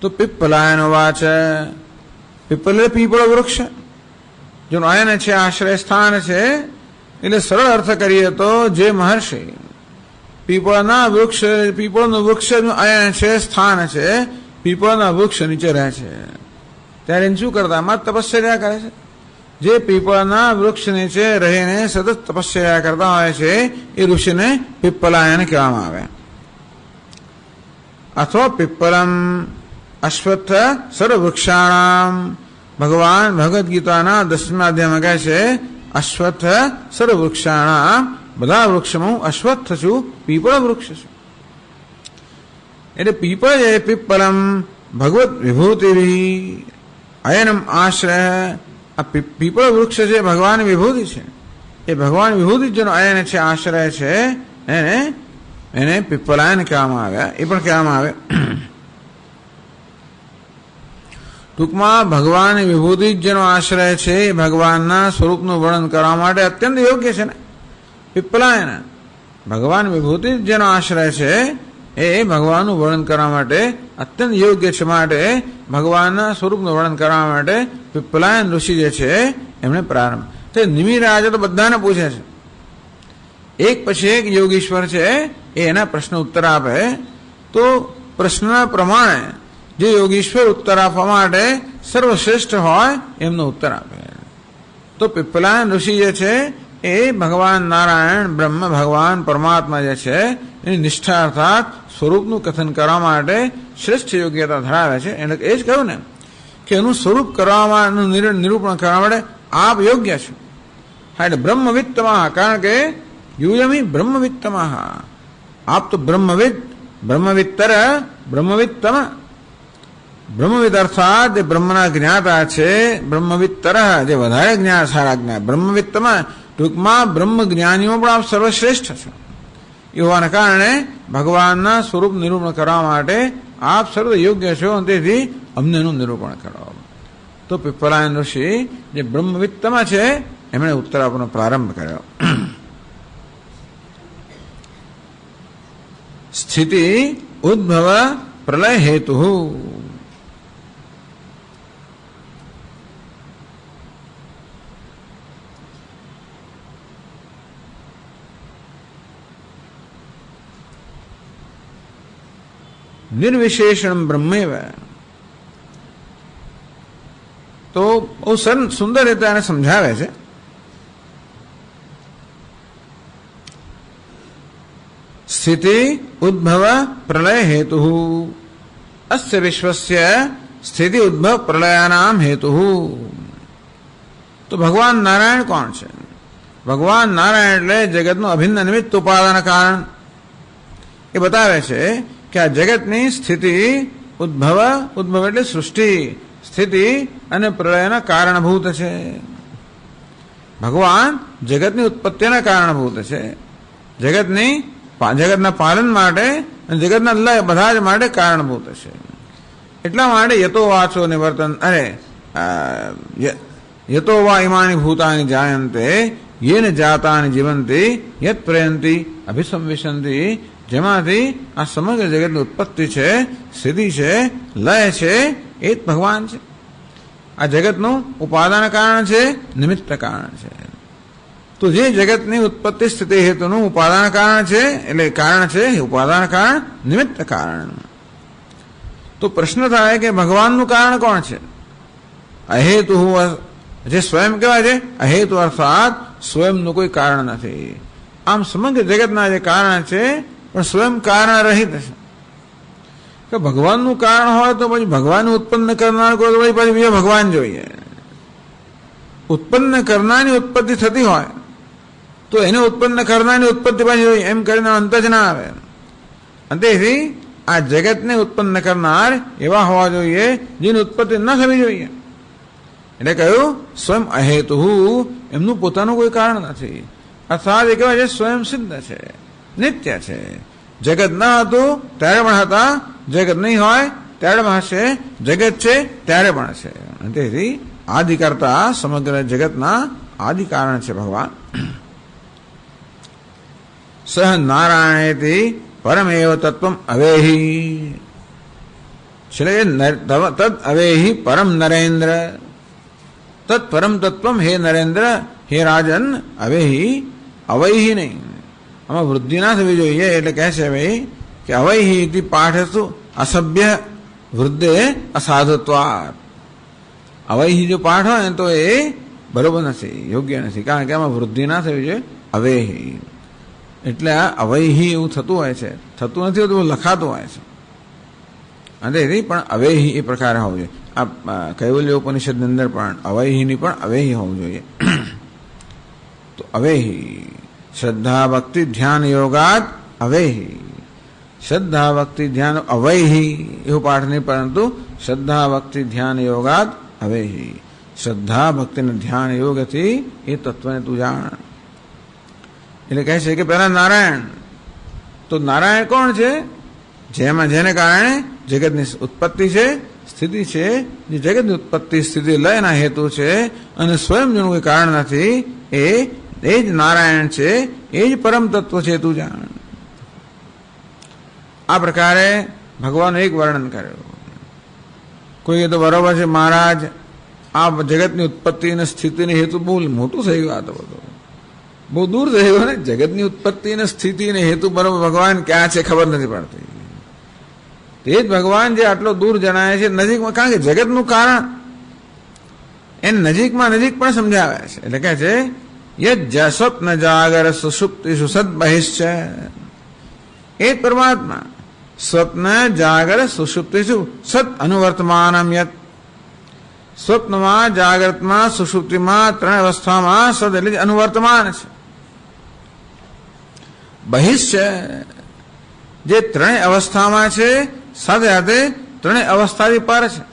તો પિપ્પલાયન વાચ, પીપલ પીપળો વૃક્ષ જેનું આયન છે, આશ્રય સ્થાન છે. એટલે સરળ અર્થ કરીએ તો જે મહર્ષિ પીપળના વૃક્ષ, પીપળનું વૃક્ષનું આયન છે, સ્થાન છે, પીપળના વૃક્ષ નીચે રહે છે, ત્યારે એને શું કરતા? માં તપશ્ચર્યા કરે છે. જે પીપળના વૃક્ષ નીચે રહીને સતત તપશ્ચર્યા કરતા હોય છે એ ઋષિને પિપ્પલાયન કહેવામાં આવે. અથવા પિપ્પલમ અશ્વત્થ સર્વવૃક્ષાણામ. ભગવાન ભગવદ્ ગીતાના 10મા અધ્યાયમાં કહે છે અશ્વત્થ સર્વવૃક્ષાણામ, બધા વૃક્ષમાં હું અશ્વત્થ છું, પીપળ વૃક્ષ છું. એટલે પીપળ જે પિપ્પલમ ભગવત વિભૂતિ અયનમ આશ્રય. આ પીપળ વૃક્ષ છે ભગવાન વિભૂતિ છે. એ ભગવાન વિભૂતિ જેનો અયન છે, આશ્રય છે, એને પિપ્પલાયન કહેવામાં આવ્યા. એ પણ કહેવામાં આવે. ટૂંકમાં ભગવાન વિભૂતિ જેનો આશ્રય છે એ ભગવાનના સ્વરૂપનું વર્ણન કરવા માટે અત્યંત યોગ્ય છે ને પિપ્પલાયન. ભગવાન વિભૂતિ જેનો આશ્રય છે એ ભગવાનનું વર્ણન કરવા માટે અત્યંત યોગ્ય છે. માટે ભગવાનના સ્વરૂપનું વર્ણન કરવા માટે પિપ્પલાયન ઋષિ જે છે એમણે પ્રારંભ. તે નિમિર આજે તો બધાને પૂછે છે, એક પછી એક યોગીશ્વર છે એ એના પ્રશ્ન ઉત્તર આપે. તો પ્રશ્નના પ્રમાણે જે યોગીશ્વર ઉત્તર આપવા માટે સર્વશ્રેષ્ઠ હોય એમનો ઉત્તર આપે. તો પિપ્પલાયન ઋષિ જે છે એ ભગવાન નારાયણ, બ્રહ્મ, ભગવાન પરમાત્મા જે છે એની નિષ્ઠા અર્થાત સ્વરૂપનું કથન કરવા માટે શ્રેષ્ઠ યોગ્યતા ધરાવે છે. એટલે એ જ કહ્યું ને કે એનું સ્વરૂપ કરવામાં, નિરૂપણ કરવા માટે આપ યોગ્ય છો. હા, એટલે બ્રહ્મવિત્તમાં, કારણ કે યુયમી બ્રહ્મવિત્તમાં, આપ તો બ્રહ્મવિદ, બ્રહ્મવિત્તર, બ્રહ્મવિત્તમ. બ્રહ્મવિદ અર્થાત જે બ્રહ્મના જ્ઞાતા છે, બ્રહ્મવિત્તર જે વધારે જ્ઞાન, સારા જ્ઞાન. બ્રહ્મવિત્તમાં ટૂંકમાં બ્રહ્મ જ્ઞાનીઓ પણ આપ સર્વશ્રેષ્ઠ છો. એ હોવાના કારણે ભગવાનના સ્વરૂપ નિરૂપણ કરવા માટે આપ સર્વ યોગ્ય છો, અને તેથી અમને એનું નિરૂપણ કરો. તો પિપ્પલાયન ઋષિ જે બ્રહ્મવિત્તમાં છે એમણે ઉત્તર આપવાનો પ્રારંભ કર્યો. સ્થિતિ ઉદ્ભવ પ્રલય હેતુ. નિર્વિશેષણ બ્રહ્મેવ. તો બહુ સુંદર રીતે આને સમજાવે છે. સ્થિતિ ઉદ્ભવ પ્રલય હેતુ અસ્ય વિશ્વસ્ય સ્થિતિ ઉદ્ભવ પ્રલયાનામ હેતુ. તો ભગવાન નારાયણ કોણ છે? ભગવાન નારાયણ એટલે જગતનું અભિન્ન નિમિત્ત ઉપાદાન કારણ. એ બતાવે છે કે આ જગતની સ્થિતિ ઉદ્ભવ એટલે સૃષ્ટિ, સ્થિતિ અને પ્રલયના કારણભૂત છે. ભગવાન જગતની ઉત્પત્તિના કારણભૂત છે. જગતના પાલન માટે અને જગતના બધા જ માટે કારણભૂત છે. એટલા માટે યતો વાચો નિવર્તન યતો વા ઇમાની ભૂતાની જાયંતે યેન જાતાની જીવંતી યત પ્રયંતી અભિસંવિશંતી. જેમાંથી આ સમગ્ર જગતની ઉત્પત્તિ છે, સ્થિતિ છે, લય છે, એ જ ભગવાન છે. આ જગતનું ઉપાદાન કારણ છે, નિમિત્ત કારણ છે. તો જે જગતની ઉત્પત્તિ સ્થિતિ હેતુનું ઉપાદાન કારણ છે, એટલે કારણ છે ઉપાદાન કારણ, નિમિત્ત કારણ. તો પ્રશ્ન થાય કે ભગવાનનું કારણ કોણ છે? અહેતુ જે સ્વયં કહેવાય છે, અહેતુ અર્થાત સ્વયંનું કોઈ કારણ નથી. આમ સમગ્ર જગતના જે કારણ છે પણ સ્વયં કારણ રહિત છે. કે ભગવાનનું કારણ હોય તો પછી ભગવાનને ઉત્પન્ન કરનાર કોઈ તો પછી બીજો ભગવાન જોઈએ. ઉત્પન્ન કરનારની ઉત્પત્તિ થતી હોય તો એને ઉત્પન્ન કરનારની ઉત્પત્તિ પાછી જોઈએ, એમ કરીને અંત જ ના આવે. તેથી આ જગતને ઉત્પન્ન કરનાર એવા હોવા જોઈએ જેની ઉત્પત્તિ ન થવી જોઈએ. એટલે કહ્યું સ્વયં અહેતુ, એમનું પોતાનું કોઈ કારણ નથી. અર્થાત એ કહેવાય છે સ્વયં સિદ્ધ છે, નિત્ય છે. જગત ન હતું ત્યારે પણ હતા, જગત નહીં હોય ત્યારે પણ હશે, જગત છે ત્યારે પણ છે. તેથી આદિ કરતા સમગ્ર જગતના આદિ કારણ છે ભગવાન. સહ નારાયણેતિ પરમેવ તત્વમ અવેહી. તદ અવેહી પરમ નરેન્દ્ર. તત્ પરમ તત્વમ હે નરેન્દ્ર, હે રાજન, અવેહી અવૈહી નહીં. આમાં વૃદ્ધિ ના થવી જોઈએ. એટલે કહે છે ભાઈ કે અવૈહી ઇતિ પાઠસ્તુ અસભ્ય વૃદ્ધે અસાધુત્વાત. અવૈહી જો પાઠ હોય તો એ બરોબર નથી, યોગ્ય નથી. કારણ કે આમાં વૃદ્ધિ ના થવી જોઈએ. અવેહી એટલે આ અવૈહી એવું થતું હોય છે, થતું નથી હોતું, લખાતું હોય છે. અને પણ અવેહી એ પ્રકારે હોવું જોઈએ. આ કૈવલ્ય ઉપનિષદની અંદર પણ અવૈહીની પણ અવેહી હોવું જોઈએ. તો અવેહી શ્રદ્ધા ભક્તિ ધ્યાન યોગાત અવેહી. શ્રદ્ધા ભક્તિ ધ્યાન અવૈહી એવું પાઠ નહીં, પરંતુ શ્રદ્ધા ભક્તિ ધ્યાન યોગાત અવેહી. શ્રદ્ધા ભક્તિને ધ્યાન યોગથી એ તત્વને તું જાણ. એટલે કહે છે કે પહેલા નારાયણ. તો નારાયણ કોણ છે? જેને કારણે જગતની ઉત્પત્તિ છે, સ્થિતિ છે. જે જગતની ઉત્પત્તિ સ્થિતિ લયના હેતુ છે અને સ્વયં જેનું કોઈ કારણ નથી, એ જ નારાયણ છે, એ જ પરમ તત્વ છે, તું જાણ. આ પ્રકારે ભગવાનનું એક વર્ણન કર્યું. કોઈ તો બરોબર છે મહારાજ, આ જગતની ઉત્પત્તિ અને સ્થિતિને હેતુ બહુ મોટું થઈ ગયું. આ તો બધું બહુ દૂર થઈ ગયું ને. જગતની ઉત્પત્તિ અને સ્થિતિ ને હેતુ બરોબર ભગવાન ક્યાં છે ખબર નથી પડતી. તે જ ભગવાન જે આટલો દૂર જણાય છે નજીકમાં, કારણ કે જગતનું કારણ એને નજીકમાં નજીક પણ સમજાવે છે. એટલે કહે છે યજ્જ સ્વપ્ન જાગર સુષુપ્તિ સુસદ બહિશ્ચ. એ જ પરમાત્મા સ્વપ્ન જાગર સુષુપ્તિ સત અનુવર્તમાનમ યત. સ્વપ્નમાં, જાગ્રતમાં, સુષુપ્તિમાં, ત્રણ અવસ્થામાં સદ એટલે અનુવર્તમાન છે. બહિશ્ચ જે ત્રણેય અવસ્થામાં છે, સાથે સાથે ત્રણેય અવસ્થાથી પર છે.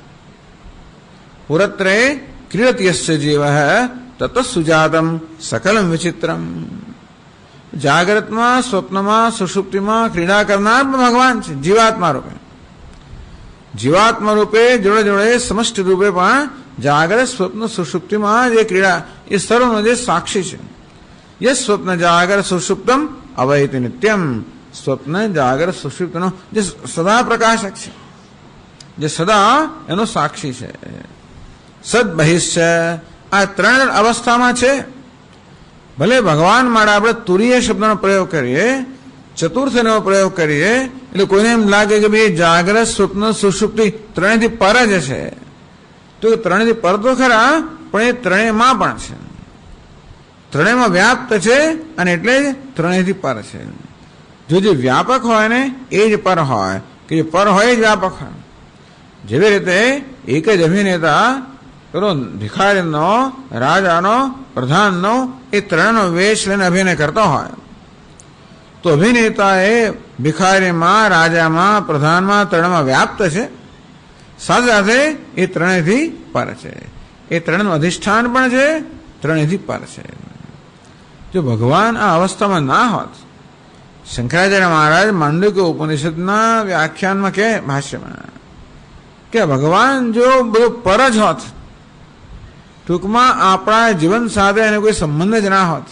પુરત્રે ક્રીડત્યસ્ય જીવ તત સુજાતમ સકલમ વિચિત્રમ. જાગ્રતમાં, સ્વપ્નમાં, સુષુપ્તિમાં ક્રીડા કરનાર ભગવાન છે જીવાત્મા રૂપે. જીવાત્મા રૂપે જોડે જોડે સમષ્ટિ રૂપે પણ જાગ્રત, સ્વપ્ન, સુષુપ્તિમાં જે ક્રીડા એ સર્વનો જે સાક્ષી છે. યસ સ્વપ્ન જાગર સુષુપ્તમ અવૈતિ નિત્યમ. સ્વપ્ન જાગર સુષુપ્તનો જે સદા પ્રકાશક છે, જે સદા એનો સાક્ષી છે. સદ બહિશ્ચ આ ત્રણ અવસ્થામાં છે. ભલે ભગવાન માટે આપણે તુરીય શબ્દનો પ્રયોગ કરીએ, ચતુર્થનો પ્રયોગ કરીએ, એટલે કોઈને એમ લાગે કે ભાઈ જાગ્રત સ્વપ્ન સુષુપ્તિ ત્રણેયથી પર જ છે, તો ત્રણેયથી પર તો ખરા, પણ એ ત્રણેયમાં પણ છે, ત્રણેયમાં વ્યાપ્ત છે, અને એટલે જ ત્રણેયથી પર છે. જો જે વ્યાપક હોય ને એ જ પર હોય, કે જે પર હોય જ વ્યાપક હોય. જેવી રીતે એક જ અભિનેતા પેલો ભિખારીનો, રાજાનો, પ્રધાનનો એ ત્રણનો વેશ લઈને અભિનય કરતો હોય, તો અભિનેતા એ ભિખારીમાં, રાજામાં, પ્રધાનમાં, ત્રણમાં વ્યાપ્ત છે, સાથે સાથે એ ત્રણેયથી પર છે. એ ત્રણનું અધિષ્ઠાન પણ છે, ત્રણેયથી પર છે. જો ભગવાન આ અવસ્થામાં ના હોત, શંકરાચાર્ય મહારાજ માંડુક્ય ઉપનિષદના વ્યાખ્યાનમાં કે ભાષ્યમાં કે ભગવાન જો બધું પર જ હોત, ટૂંકમાં આપણા જીવન સાથે એને કોઈ સંબંધ જ ના હોત,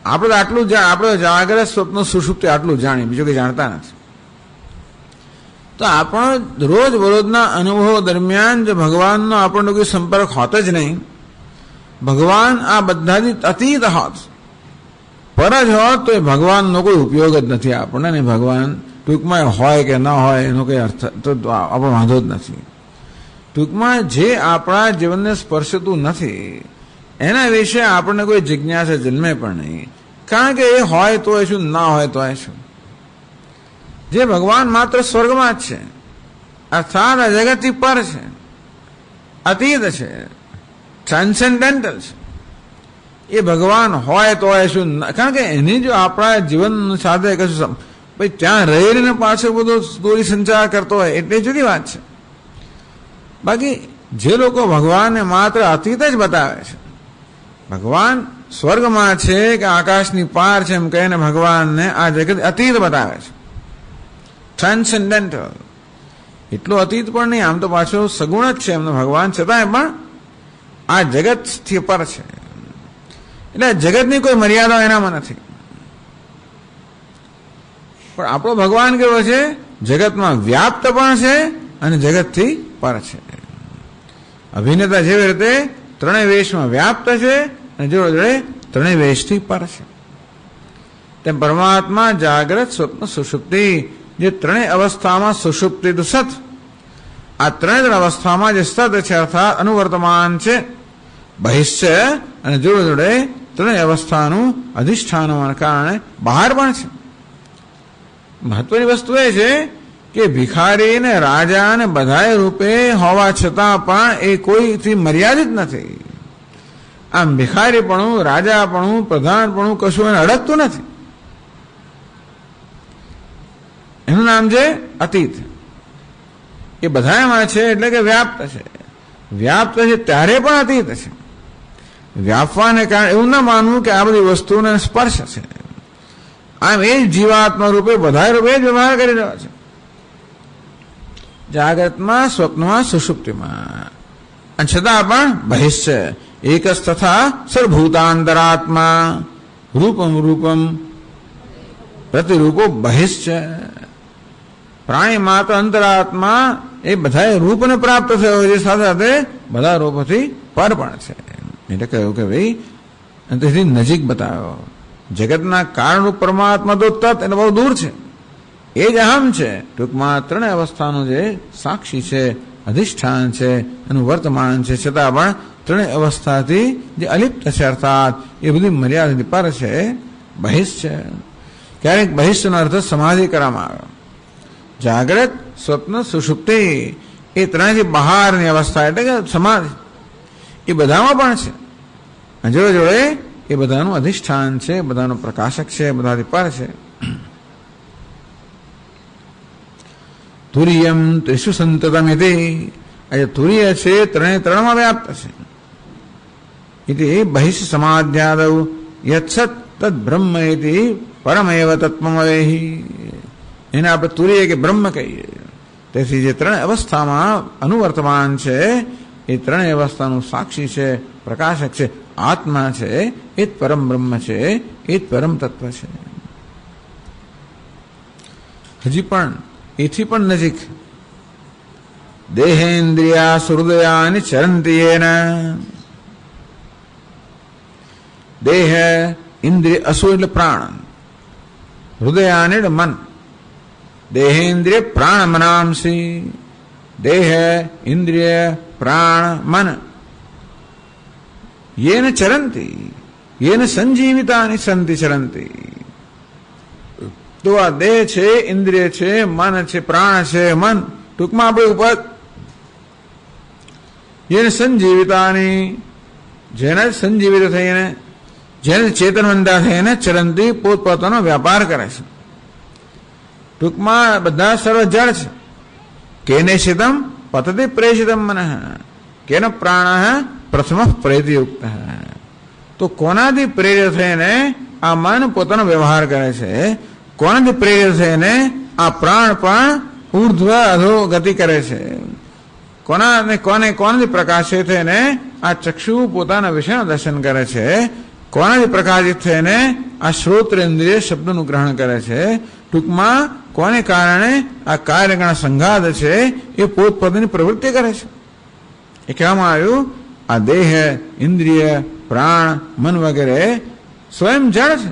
આપણે તો આટલું આપણે જાગ્રત સ્વપ્ન સુષુપ્તિ આટલું જાણીએ, બીજું કંઈ જાણતા નથી, તો આપણો રોજ બરોજના અનુભવો દરમિયાન જો ભગવાનનો આપણનો કોઈ સંપર્ક હોત જ નહીં, ભગવાન આ બધાથી અતીત હોત, પર જ હોત, તો એ ભગવાનનો કોઈ ઉપયોગ જ નથી આપણને. ને ભગવાન ટૂંકમાં હોય કે ન હોય એનો કંઈ અર્થ તો આપણો વાંધો જ નથી. ટૂંકમાં જે આપણા જીવનને સ્પર્શતું નથી એના વિશે આપણને કોઈ જિજ્ઞાસા જન્મે પણ નહીં, કારણ કે એ હોય તો એ શું, ના હોય તો એ શું. જે ભગવાન માત્ર સ્વર્ગમાં જ છે, અર્થાત આ જગતથી પર છે, અતીત છે, ટ્રાન્સેન્ડેન્ટલ છે, એ ભગવાન હોય તો એ શું, કારણ કે એની જો આપણા જીવન સાથે કશું ભાઈ ત્યાં રહીને પાછળ બધો દોરી સંચાર કરતો હોય એટલે જુદી વાત છે. બાકી જે લોકો ભગવાનને માત્ર અતીત જ બતાવે છે, ભગવાન સ્વર્ગમાં છે કે આકાશની પાર છે એમ કહીને ભગવાનને આ જગત અતીત બતાવે છે, ટ્રાન્સેન્ડેન્ટલ. એટલું અતીત પણ નહીં, આમ તો પાછો સગુણ જ છે એમનો ભગવાન, છતાંય પણ આ જગતથી પર છે, એટલે જગતની કોઈ મર્યાદા એનામાં નથી. પણ આપણો ભગવાન કેવો છે, જગતમાં વ્યાપ્ત પણ છે અને જગતથી પર છે. અભિનેતા જેવી રીતે ત્રણેય વેશમાં વ્યાપ્ત છે અને જોડે જોડે ત્રણેય વેશથી પર છે, તેમ પરમાત્મા જાગ્રત સ્વપ્ન સુષુપ્તિ જે ત્રણેય અવસ્થામાં સુષુપ્તિ તો સત, આ ત્રણેય અવસ્થામાં જે સત છે અર્થાત અનુવર્તમાન છે, બહિશ્ચય, અને જોડે જોડે ત્રણેય અવસ્થાનું અધિષ્ઠાન હોવાના કારણે બહાર પણ છે. મહત્વની વસ્તુ એ છે કે ભિખારી ને રાજા ને બધાય રૂપે હોવા છતાં પણ એ કોઈથી મર્યાદિત નથી. આમ ભિખારીપણું, રાજાપણું, પ્રધાનપણું કશું એને અડકતું નથી. એનું નામ છે અતીત. એ બધામાં છે એટલે કે વ્યાપ્ત છે. વ્યાપ્ત છે ત્યારે પણ અતીત છે. વ્યાપવાને કારણે એવું ના માનવું કે આ બધી વસ્તુઓને સ્પર્શ છે. આમ એ જીવાત્મા રૂપે બધા રૂપે જ વ્યવહાર કરી રહ્યા છે, જાગ્રતમાં, સ્વપ્નમાં, સુષુપ્તિમાં, અને છતાં પણ બહિશ્ચય એક તથા સર્વભૂતાંતરાત્મા રૂપમ રૂપમ પ્રતિરૂપો બહિશ્ચય. પ્રાણી માત્ર અંતરાત્મા એ બધા રૂપને પ્રાપ્ત થયો છે, સાથે સાથે બધા રૂપોથી પર પણ છે. એટલે કહ્યું કે ભાઈ તેથી નજીક બતાવ્યો. જગતના કારણરૂપ પરમાત્મા તો તત એટલે બહુ દૂર છે, એ જ અહમ છે. ટૂંકમાં ત્રણેય અવસ્થાનું જે સાક્ષી છે, અધિષ્ઠાન છે, એનું વર્તમાન છે, છતાં પણ ત્રણેય અવસ્થાથી જે અલિપ્ત છે, અર્થાત એ બધી મર્યાદાથી પર છે, બહિશ્ચય. ક્યારેક બહિશ્ચનો અર્થ સમાધિ કરવામાં આવ્યો. જાગ્રત, સ્વપ્ન, સુષુપ્તિ એ ત્રણેયથી બહારની અવસ્થા એટલે કે સમાધિ એ બધામાં પણ છે, અને જોડે જોડે એ બધાનું અધિષ્ઠાન છે, બધાનું પ્રકાશક છે, બધાથી પર છે. તુર્યમ ત્રિષુ સંતતમ ઇતિ, આજે તુર્ય છે ત્રણમાં વ્યાપ્ત છે. ઇતિ બહિષ સમાધ્યાદૌ યત્સત તદ બ્રહ્મ ઇતિ પરમેવ તત્વમવેહી. એને આપણે તુર્ય કે બ્રહ્મ કહીએ. તેથી જે ત્રણેય અવસ્થામાં અનુવર્તમાન છે એ ત્રણેય અવસ્થાનું સાક્ષી છે, પ્રકાશક છે, આત્મા છે, એ જ પરમ બ્રહ્મ છે, એ જ પરમ તત્વ છે. હજી પણ એથી પણ નજીક દેહેન્દ્રિયા હૃદયાની ચરંતી એના. દેહ ઇન્દ્રિય અસુ એટલે પ્રાણ, હૃદયાની એટલે મન, દેહેન્દ્રિય પ્રાણ મનાંસી. દેહ ઇન્દ્રિય પ્રાણ મન યેન ચરંતી યેન સંજીવિતાની સંતિ ચરંતી. તો આ દેહ છે, ઇન્દ્રિય છે, મન છે, પ્રાણ છે, મન ટૂંકમાં આપણે ઉપર જેને સંજીવિતાની જેને સંજીવિત થઈને જેને ચેતનવંતા થઈને ચરંતી પોતપોતાનો વ્યાપાર કરે છે. ટૂંકમાં બધા સર્વ જળ છે. કેને શિતમ પતતિ પ્રેષિતમ મન કેન પ્રાણ પ્રથમ પ્રેતયુક્ત. તો કોનાથી પ્રેરિત થઈને આ મન પોતાનો વ્યવહાર કરે છે, કોનાથી પ્રેરિત થઈને આ પ્રાણ પણ ઉર્ધ્વ અધો ગતિ કરે છે, કોનાથી પ્રકાશિત થઈને આ ચક્ષુ પોતાના વિષયનું દર્શન કરે છે, કોનાથી પ્રકાશિત થઈને આ શ્રોત્રેન્દ્રિય શબ્દનું ગ્રહણ કરે છે. ટૂંકમાં કોને કારણે આ કાર્યગણ સંઘાત છે એ પોતપોતાની પ્રવૃત્તિ કરે છે. એ કહેવામાં આવ્યું આ દેહ ઇન્દ્રિય પ્રાણ મન વગેરે સ્વયં જળ છે,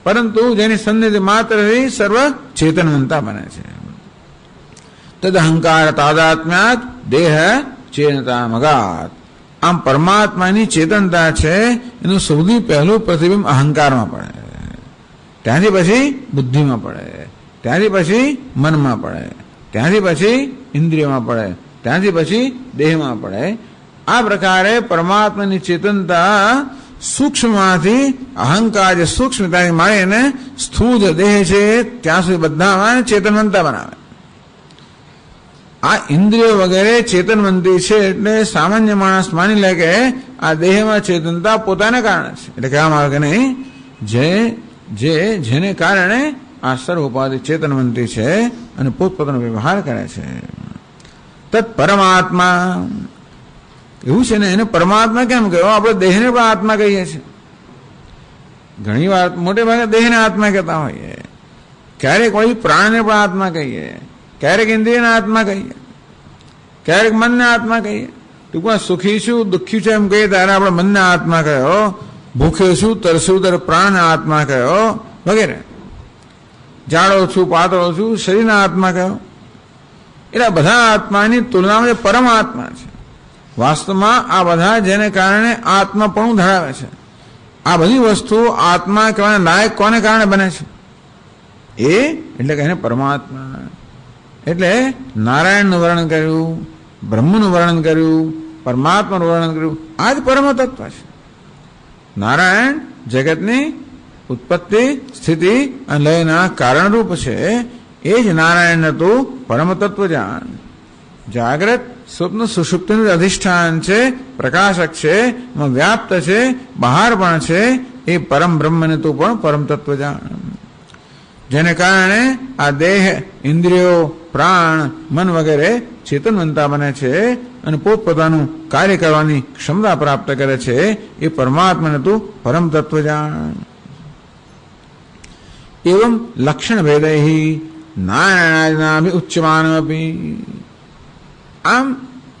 પરંતુ જેની સન્નિધિ માત્રથી સર્વ ચેતનવંતા બને છે. તદ અહંકાર તાદાત્મ્યાત દેહ ચેતનતા મગાત. આમ પરમાત્માની ચેતનતા છે એનું સૌથી પહેલું પ્રતિબિંબ અહંકારમાં પડે, ત્યાંથી પછી બુદ્ધિમાં પડે, ત્યાંથી પછી મનમાં પડે, ત્યાંથી પછી ઇન્દ્રિયમાં પડે, ત્યાંથી પછી દેહમાં પડે. આ પ્રકારે પરમાત્માની ચેતનતા સૂક્ષ્મમાંથી અહંકાર જે સૂક્ષ્મતાથી માંડીને સ્થૂળ દેહ છે ત્યાં સુધી બધામાં ચેતનવંતા બનાવે. આ ઇન્દ્રિયો વગેરે ચેતનવંતી છે એટલે સામાન્ય માણસ માની લે કે આ દેહમાં ચેતનતા પોતાને કારણે છે. એટલે કહેવામાં આવે કે નહીં, જેને કારણે આ સર્વ ઉપાધિ ચેતનવંતી છે અને પોતપોતાનો વ્યવહાર કરે છે. તત્ પરમાત્મા એવું છે ને, એને પરમાત્મા કેમ કહ્યું? આપણે દેહને પણ આત્મા કહીએ છીએ. ઘણી વાર મોટે ભાગે દેહને આત્મા કહેતા હોઈએ, ક્યારેક વળી પ્રાણને પણ આત્મા કહીએ, ક્યારેક ઇન્દ્રિયને આત્મા કહીએ, ક્યારેક મનને આત્મા કહીએ. ટૂંકમાં સુખી છું દુઃખી છું એમ કહીએ ત્યારે આપણે મનને આત્મા કહ્યો, ભૂખ્યો છું તરસ્યું ત્યારે પ્રાણને આત્મા કહ્યો વગેરે. જાડો છું પાતળો છું શરીરના આત્મા કહ્યો. એટલે બધા આત્માની તુલનામાં જે પરમાત્મા છે, વાસ્તવમાં આ બધા જેને કારણે આત્માપણું ધરાવે છે, આ બધી વસ્તુઓ આત્મા કહેવાના લાયક કોને કારણે બને છે? એ એટલે કે એને પરમાત્મા. એટલે નારાયણનું વર્ણન કર્યું, બ્રહ્મનું વર્ણન કર્યું, પરમાત્માનું વર્ણન કર્યું. આ જ પરમ તત્વ છે. નારાયણ જગતની ઉત્પત્તિ સ્થિતિ અને લયના કારણરૂપ છે. એ જ નારાયણ હતું પરમ તત્વ જાણ. જાગ્રત સ્વપ્ન સુષુપ્તિનું અધિષ્ઠાન છે, પ્રકાશક છે, વ્યાપ્ત છે, બહાર પણ છે. એ પરમ બ્રહ્મને તું પણ પરમ તત્વ જાણ. જેને કારણે આ દેહ ઇન્દ્રિયો પ્રાણ મન વગેરે ચેતનવંતા બને છે અને પોતપોતાનું કાર્ય કરવાની ક્ષમતા પ્રાપ્ત કરે છે. એ પરમાત્માને તું પરમ તત્વ જાણ. એવં લક્ષણ ભેદૈ નારાયણાદિનાભિ ઉચ્યમાનમપી. આમ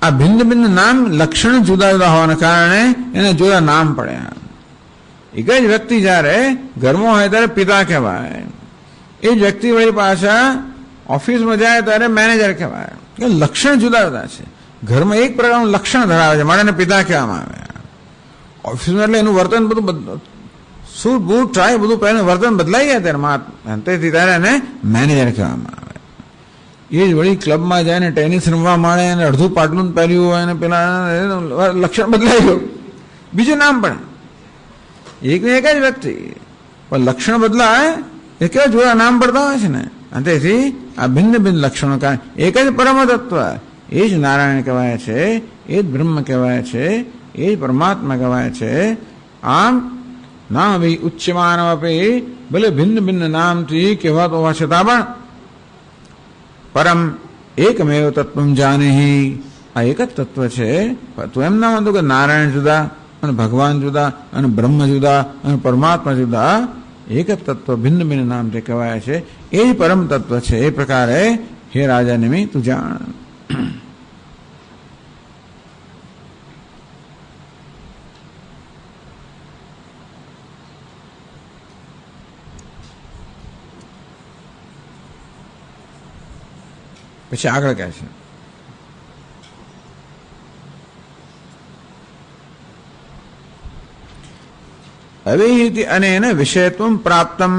આ ભિન્ન ભિન્ન નામ લક્ષણ જુદા જુદા હોવાના કારણે એને જુદા નામ પડ્યા. એક જ વ્યક્તિ જયારે ઘરમાં હોય ત્યારે પિતા કહેવાય, એ જ વ્યક્તિ વળી પાછા ઓફિસમાં જાય ત્યારે મેનેજર કહેવાય. લક્ષણ જુદા જુદા છે. ઘરમાં એક પ્રકારનું લક્ષણ ધરાવે છે માટે એને પિતા કહેવામાં આવે. ઓફિસમાં એટલે એનું વર્તન બધું સૂટ બૂટ ટ્રાય બધું પહેલા વર્તન બદલાઈ જાય ત્યારે તેથી ત્યારે એને મેનેજર કહેવામાં આવે. એ જ વળી ક્લબમાં જાય ને ટેનિસ રમવા માંડે અને અડધું પાટલું પહેર્યું હોય અને પેલા લક્ષણ બદલાઈ ગયું, બીજું નામ પણ એક ને એક જ વ્યક્તિ પણ લક્ષણ બદલાય એ કેવા જોડા નામ પડતા હોય છે ને. અને તેથી આ ભિન્ન ભિન્ન લક્ષણો કારણે એક જ પરમ તત્વ એ જ નારાયણ કહેવાય છે, એ જ બ્રહ્મ કહેવાય છે, એ જ પરમાત્મા કહેવાય છે. આમ નામ ભી ઉચ્ચમાન આપે ભલે ભિન્ન ભિન્ન નામથી કહેવાતો હોવા છતાં પણ પરમ એકમેવ તત્વ જાને. આ એક જ તત્વ છે. તો એમ ના માનતું કે નારાયણ જુદા અને ભગવાન જુદા અને બ્રહ્મ જુદા અને પરમાત્મા જુદા. એક જ તત્વ ભિન્ન ભિન્ન નામથી કહેવાય છે. એ જ પરમ તત્વ છે. એ પ્રકારે હે રાજા નિમિ તું જાણ. પછી આગળ કહે છે અવિહિતિ અનેન વિષયત્વમ પ્રાપ્તમ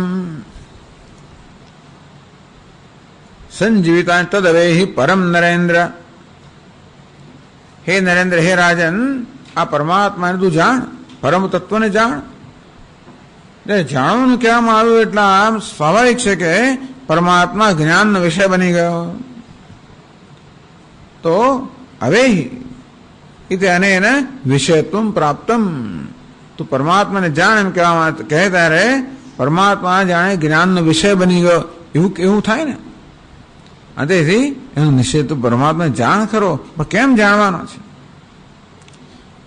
સંજીવિતા તદવેહિ પરમ નરેન્દ્ર. હે નરેન્દ્ર, હે રાજન, આ પરમાત્માને તું જાણ, પરમ તત્વને જાણ. જાણવાનું કહેવામાં આવ્યું એટલે આમ સ્વાભાવિક છે કે પરમાત્મા જ્ઞાનનો વિષય બની ગયો. તો હવે અનેન વિષયત્વમ પ્રાપ્તમ, તું પરમાત્માને જાણ એમ કહેવામાં કહે ત્યારે પરમાત્મા જાણે જ્ઞાનનો વિષય બની ગયો એવું થાય ને. તેથી એનો નિશ્ચય તું પરમાત્મા જાણ ખરો, પણ કેમ જાણવાનો છે?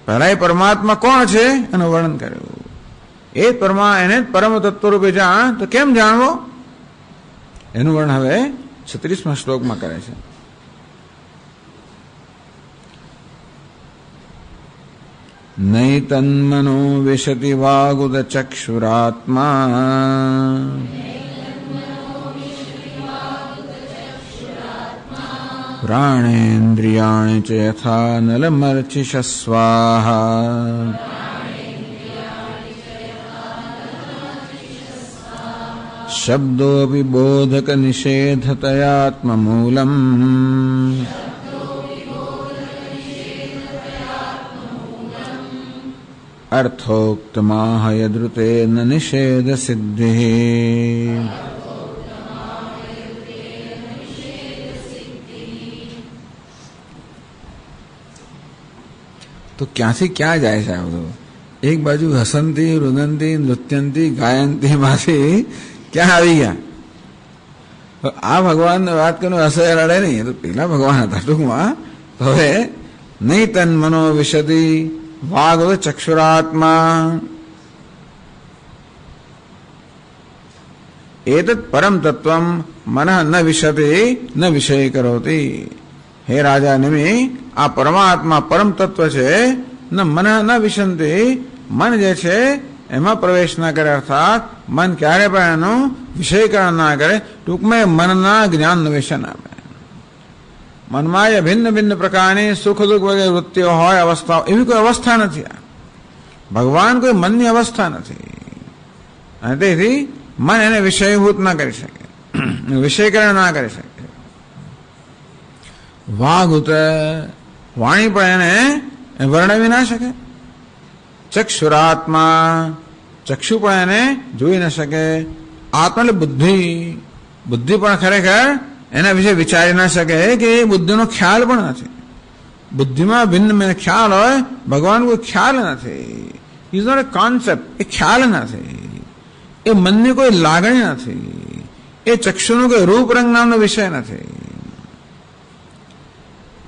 પહેલા એ પરમાત્મા કોણ છે એનું વર્ણન કર્યું. એ એને પરમ તત્વ રૂપે જાણ, તો કેમ જાણવો એનું વર્ણન હવે 36મા શ્લોકમાં કરે છે. નૈતન્મનો વિશતિ વાગુદ ચક્ષુરાત્મા પ્રાણેન્દ્રિયાણિ ચ યથા નલમર્ચિષ સ્વાહા શબ્દોપી બોધક નિષેધતયાત્મમૂલમ અર્થોક્તમાહ યદૃતેન નિષેધ સિદ્ધિ. તો ક્યાંથી ક્યાં જાય છે આ બધું? એક બાજુ હસંતી, રુદંતી, નૃત્યંતી, ગાયંતી માંથી ક્યાં આવી ગયા? આ ભગવાનને વાત કરીને હસે રડે નહીં, તો પેલા ભગવાન હતા ટૂંકમાં. તો હવે નહીં તન મનો વિશદી વાગ ચક્ષુરાત્મા એતત પરમ તત્વમ મન ન વિશતિ ન વિષય કરોતી. હે રાજા નિમિ, આ પરમાત્મા પરમ તત્વ છે, ન મન ન વિશંતિ, મન જે છે એમાં પ્રવેશ ના કરે, અર્થાત મન ક્યારે પણ એનું વિષયકરણ ના કરે. ટૂંકમાં મનના જ્ઞાનનો વિષય ના આપે. મનમાં એ ભિન્ન ભિન્ન પ્રકારની સુખ દુઃખ વગેરે વૃત્તિઓ હોય, અવસ્થાઓ, એવી કોઈ અવસ્થા નથી. ભગવાન કોઈ મનની અવસ્થા નથી, અને તેથી મન એને વિષયભૂત ના કરી શકે, વિષયકરણ ના કરી શકે. વાગુત, વાણી પણ એને વર્ણવી ના શકે. ચક્ષુરાત્મા, ચક્ષુ પણ એને જોઈ ન શકે. આત્મા એટલે બુદ્ધિ, બુદ્ધિ પણ ખરેખર એના વિશે વિચારી ના શકે કે એ બુદ્ધિનો ખ્યાલ પણ નથી. બુદ્ધિમાં ભિન્ન ભિન્ન ખ્યાલ હોય, ભગવાન કોઈ ખ્યાલ નથી. ઇઝ નોટ એ કોન્સેપ્ટ, એ ખ્યાલ નથી. એ મનની કોઈ લાગણી નથી. એ ચક્ષુનો કોઈ રૂપ રંગ નામનો વિષય નથી.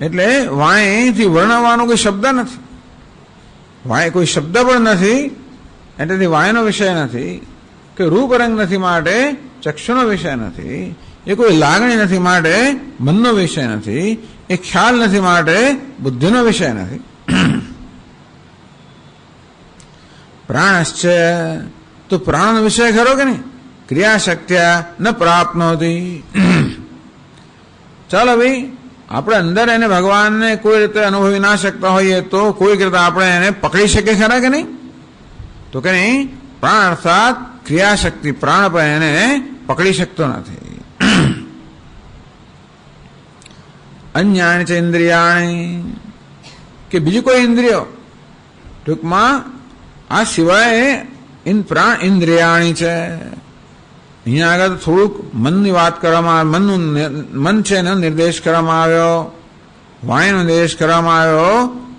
એટલે વાણીથી વર્ણવવાનો કોઈ શબ્દ નથી. વાણી કોઈ શબ્દ પણ નથી, એટલે વાણીનો વિષય નથી. કે રૂપ રંગ નથી માટે ચક્ષુનો વિષય નથી. એ કોઈ લાગણી નથી માટે મનનો વિષય નથી. એ ખ્યાલ નથી માટે બુદ્ધિનો વિષય નથી. પ્રાણશ્ચ, તો પ્રાણનો વિષય ખરો કે નહીં? ક્રિયાશક્ત્યા ન પ્રાપ્નોતી. ચાલો ભાઈ, આપણે અંદર એને ભગવાનને કોઈ રીતે અનુભવી ના શકતા હોઈએ તો કોઈક રીતે આપણે એને પકડી શકીએ ખરા કે નહીં? તો કે નહીં, પ્રાણ અર્થાત ક્રિયાશક્તિ, પ્રાણ પણ એને પકડી શકતો નથી. અન્યાની છે ઇન્દ્રિયાણી, કે બીજી કોઈ ઇન્દ્રિયો, ટૂંકમાં આ સિવાય પ્રાણ ઇન્દ્રિયાણી છે. અહીંયા આગળ થોડુંક મનની વાત કરવામાં, મન છે એનો નિર્દેશ કરવામાં આવ્યો, વાણીનો નિર્દેશ કરવામાં આવ્યો,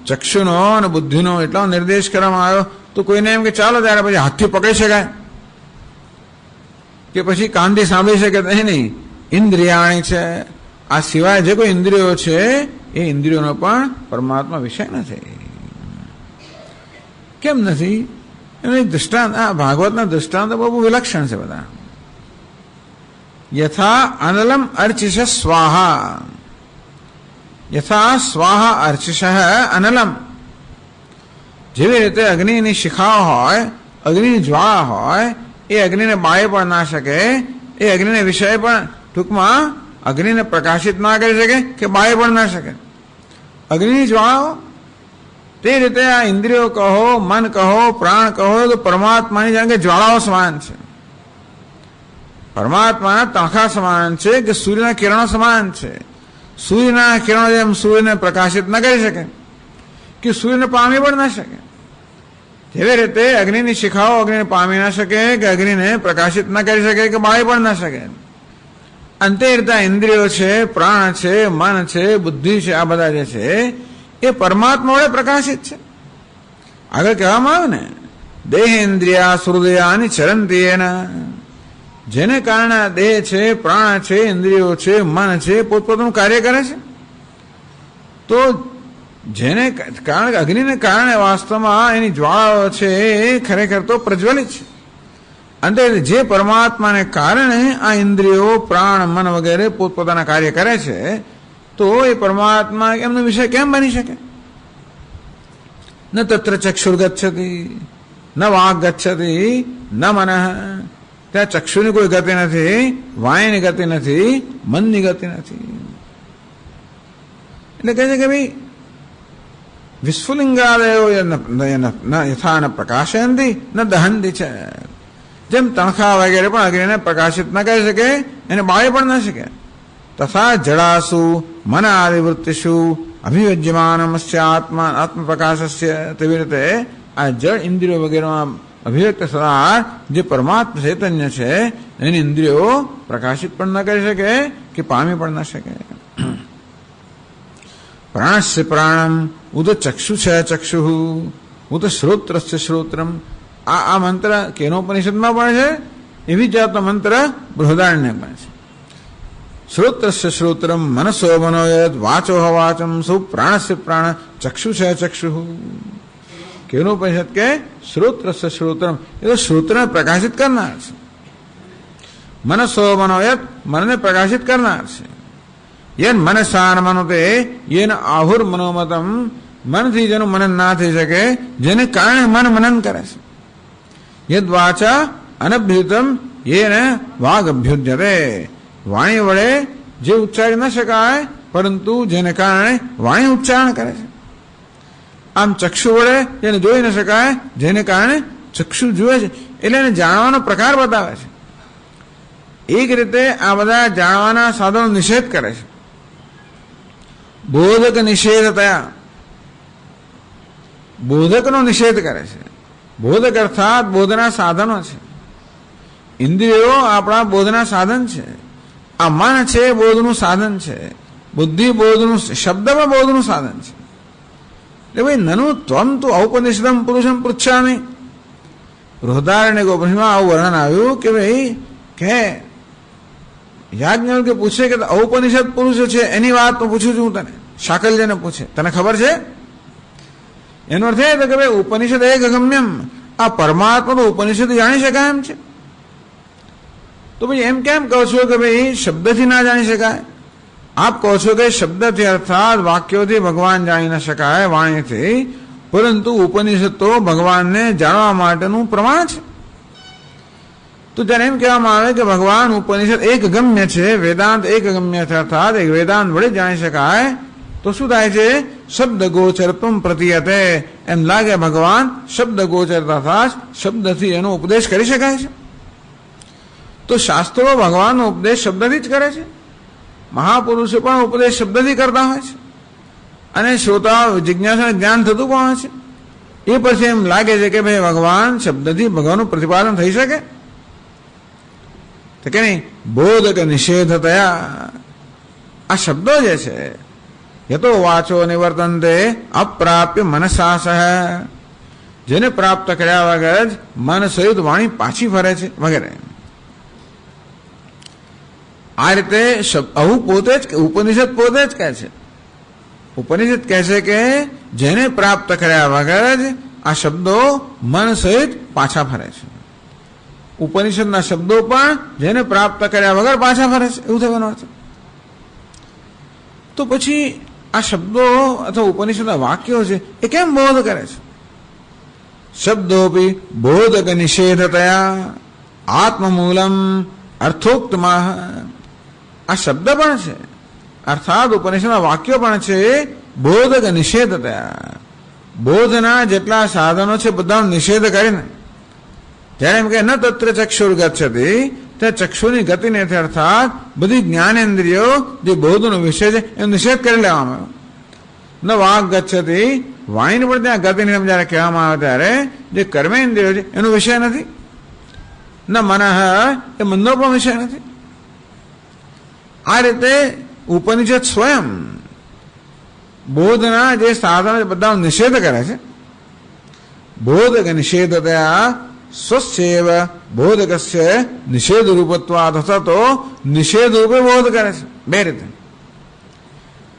ચક્ષુનો અને બુદ્ધિનો એટલો નિર્દેશ કરવામાં આવ્યો. તો કોઈને એમ કે ચાલો ત્યારે પછી હાથથી પકડી શકાય કે પછી કાનથી સાંભળી શકે? નહીં, ઇન્દ્રિયાણી છે. આ સિવાય જે કોઈ ઇન્દ્રિયો છે એ ઇન્દ્રિયોનો પણ પરમાત્મા વિષય નથી. કેમ નથી? એનું દૃષ્ટાંત, આ ભાગવતના દૃષ્ટાંત બહુ વિલક્ષણ છે બધા. યથા અનલમ અર્ચિષ સ્વાહા, યથા સ્વાહા અર્ચિષ અનલમ. જેવી રીતે અગ્નિની શિખાઓ હોય, અગ્નિની જ્વાળા હોય, એ અગ્નિને બાળી પણ ના શકે, એ અગ્નિને વિષય પણ ટૂંકમાં અગ્નિને પ્રકાશિત ના કરી શકે કે બાળી પણ ના શકે. અગ્નિની જ્વાળાઓ તે રીતે આ ઇન્દ્રિયો કહો, મન કહો, પ્રાણ કહો તો પરમાત્માની જાણે કે જ્વાળાઓ સમાન છે. પરમાત્માના તણખા સમાન છે કે સૂર્યના કિરણો સમાન છે. સૂર્યના કિરણો જેમ સૂર્યને પ્રકાશિત ન કરી શકે કે સૂર્યને પામી પણ ન શકે, જેવી રીતે અગ્નિની શિખાઓ અગ્નિને પામી ન શકે કે અગ્નિને પ્રકાશિત ન કરી શકે કે બાળી પણ ન શકે. અંતે રીતે ઇન્દ્રિયો છે, પ્રાણ છે, મન છે, બુદ્ધિ છે, આ બધા જે છે એ પરમાત્મા વડે પ્રકાશિત છે. આગળ કહેવામાં આવે ને, દેહેન્દ્રિયા હૃદયાની ચરંતી એના, જેને કારણે દેહ છે, પ્રાણ છે, ઇન્દ્રિયો છે, મન છે, પોતપોતાનું કાર્ય કરે છે. તો જેને કારણ અગ્નિને કારણે વાસ્તવમાં એની જ્વાળાઓ છે એ ખરેખર તો પ્રજ્વલિત છે. અંતે જે પરમાત્માને કારણે આ ઇન્દ્રિયો, પ્રાણ, મન વગેરે પોતપોતાના કાર્ય કરે છે, તો એ પરમાત્મા એમનો વિષય કેમ બની શકે? ન તત્ર ચક્ષુર ગચ્છતિ, ન વાગ ગચ્છતિ, ન મનઃ. ત્યાં ચક્ષુની કોઈ ગતિ નથી, વાણીની ગતિ નથી, મનની ગતિ નથી. એટલે કહે છે કે ભાઈ વિસ્ફુલિંગાદયો યથા ન પ્રકાશયંતિ ન દહંતિ છે. જેમ તણખા વગેરે પણ અગ્નિને પ્રકાશિત ન કરી શકે, એને બાળી પણ ન શકે, તથા જડાસુ મન આદિવૃત્તિષુ અભિવ્યજ્યમાનમસ્ય આત્મપ્રકાશસ્ય, તેવી રીતે આ જળ ઇન્દ્રિયો વગેરેમાં અભિવ્યક્ત સદાર જે પરમાત્મા ચૈતન્ય છે એની ઇન્દ્રિયો પ્રકાશિત પણ ન કરી શકે કે પામી પણ ન શકે. પ્રાણસ્ય પ્રાણમ ઉદ ચક્ષુ છે ચક્ષુ ઉદ શ્રોત્રસ્ય શ્રોત્રમ. આ મંત્ર કેનોપનિષદમાં પણ છે, એવી જાતનો મંત્ર બૃહદારણ્ય પણ છે. શ્રોત્રસ્ય શ્રોત્રમ મનસો મનોયત વાચો વાચમ સૌ પ્રાણસ્ય પ્રાણ ચક્ષુ છે ચક્ષુ. કેનોપનિષદ કે શ્રોત્રસ્ય શ્રોત્રમ, એ તો શ્રોત્રને પ્રકાશિત કરનાર છે. મનસો મનોયત, મનને પ્રકાશિત કરનાર છે. યન મનસાન મનોતે યેન આહુર મનોમતમ, મનથી જેનું મનન ના થઈ શકે, જેને કારણે મન મનન કરે છે. યદ વાચા અનભ્યુતમ યેન વાગ અભ્યુજ્યતે, વાણી વડે જે ઉચ્ચારી ન શકાય પરંતુ જેને કારણે વાણી ઉચ્ચારણ કરે છે. આમ ચક્ષુ વડે જેને જોઈ ન શકાય, જેને કારણે ચક્ષુ જુએ છે, એટલે એને જાણવાનો પ્રકાર બતાવે છે. એક રીતે આ બધા જાણવાના સાધનો નિષેધ કરે છે. બોધક નિષેધ થયા, બોધકનો નિષેધ કરે છે. બોધક અર્થાત બોધના સાધનો છે. ઇન્દ્રિયો આપણા બોધના સાધન છે. આ મન છે બોધનું સાધન છે, બુદ્ધિ બોધનું, શબ્દમાં બોધનું સાધન છે. એટલે ભાઈ નનુ ત્વમ તું ઔપનિષદમ પુરુષમ પૃચ્છામિ. બૃહદારણ્ય ઉપનિષદમાં આવું વર્ણન આવ્યું કે ભાઈ કે યાજ્ઞવલ્ક્ય પૂછે કે ઔપનિષદ પુરુષ છે એની વાત તો પૂછું છું તને. શાકલ્યને પૂછે તને ખબર છે? એનો અર્થ એ કે ભાઈ ઉપનિષદ એક અગમ્યમ, આ પરમાત્મા તો ઉપનિષદ જાણી શકાય એમ છે. તો ભાઈ એમ કેમ કહો છો કે ભાઈ શબ્દથી ના જાણી શકાય? આપ કહો છો કે શબ્દથી અર્થાત વાક્યોથી ભગવાન જાણી ન શકાય વાણીથી, પરંતુ ઉપનિષદ તો ભગવાનને જાણવા માટેનું પ્રમાણ છે. તો જ્યારે એમ કહેવામાં આવે કે ભગવાન ઉપનિષદ એક ગમ્ય છે, વેદાંત એક ગમ્ય છે, અર્થાત એક વેદાંત વડે જાણી શકાય, તો શું થાય છે? શબ્દ ગોચરત્વમ પ્રતીયતે, એમ લાગે ભગવાન શબ્દ ગોચર તથા શબ્દથી એનો ઉપદેશ કરી શકાય છે. તો શાસ્ત્રો ભગવાનનો ઉપદેશ શબ્દથી જ કરે છે. મહાપુરુષો પણ ઉપદેશ શબ્દથી કરતા હોય છે, અને શ્રોતાઓ જિજ્ઞાસા જ્ઞાન થતું પણ હોય છે. એ પછી એમ લાગે છે કે ભાઈ ભગવાન શબ્દથી ભગવાનનું પ્રતિપાદન થઈ શકે તો કે નહીં. બોધક નિષેધ થયા, આ શબ્દો જે છે યતો વાચો નિવર્તનતે અપ્રાપ્ય મનસા સહ, જેને પ્રાપ્ત કર્યા વગર જ મન સહિત વાણી પાછી ફરે છે વગેરે. આ રીતે આવું પોતે જ ઉપનિષદ પોતે જ કહે છે. ઉપનિષદ કહે છે કે જેને પ્રાપ્ત કર્યા વગર જ આ શબ્દો મન સહિત પાછા ફરે છે. ઉપનિષદના શબ્દો પણ જેને પ્રાપ્ત કર્યા વગર પાછા ફરે છે, એવું થવાનો અર્થ. તો પછી આ શબ્દો અથવા ઉપનિષદના વાક્યો છે એ કેમ બોધ કરે છે? શબ્દોપી બોધક નિષેધતયા આત્મમૂલમ અર્થોક્તમાં. આ શબ્દ પણ છે, અર્થાત ઉપનિષદના વાક્યો પણ છે બોધક નિષેધતા. બોધના જેટલા સાધનો છે બધાનો નિષેધ કરીને જ્યારે એમ કે ન તત્ર ચક્ષુર ગચ્છતિ, તે ચક્ષુની ગતિ નથી, અર્થાત બધી જ્ઞાનેન્દ્રિયો જે બોધનો વિષય છે એનો નિષેધ કરી લેવામાં આવ્યો. ન વાગ ગચ્છતિ, વાણીને પણ ત્યાં ગતિ નિયમ જયારે કહેવામાં આવે ત્યારે જે કર્મેન્દ્રિયો છે એનો વિષય નથી. ન મનઃ, એ મનનો પણ વિષય નથી. આ રીતે ઉપનિષદ સ્વયં બોધના જે સાધનો બધાનો નિષેધ કરે છે. બોધક નિષેધતયા સ્વસ્યૈવ બોધકસ્ય નિષેધ રૂપત્વાદ, અથવા તો નિષેધ રૂપે બોધ કરે છે. બે રીતે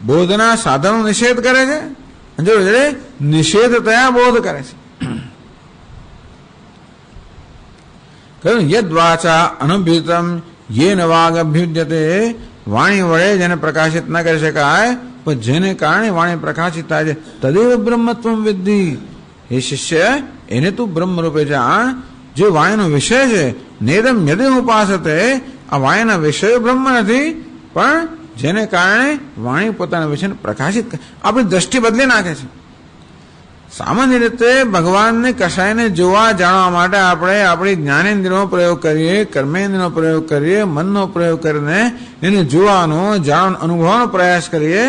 બોધના સાધનો નિષેધ કરે છે, જોડે નિષેધતયા બોધ કરે છે. કહ્યું યદ વાચા અનભ્યુતમ યેન વાગ અભ્યુજ્યતે, વાણી વડે જેને પ્રકાશિત ન કરી શકાય પણ જેને કારણે વાણી પ્રકાશિત થાય છે, તદેવ બ્રહ્મત્વમ વિદ્ધિ. હે શિષ્ય, એને તું બ્રહ્મ રૂપે જાણ. જે વાણીનો વિષય છે નેદમ યદિ ઉપાસતે, આ વાણીના વિષયો બ્રહ્મ નથી પણ જેને કારણે વાણી પોતાના વિષયને પ્રકાશિત કરે, આપણી દ્રષ્ટિ બદલી નાખે છે. સામાન્ય રીતે ભગવાનને કશાયને જોવા જાણવા માટે આપણે આપણી જ્ઞાનેન્દ્રિયનો પ્રયોગ કરીએ, કર્મેન્દ્રિયનો પ્રયોગ કરીએ, મનનો પ્રયોગ કરીને એને જોવાનો, જાણવાનો, અનુભવવાનો પ્રયાસ કરીએ.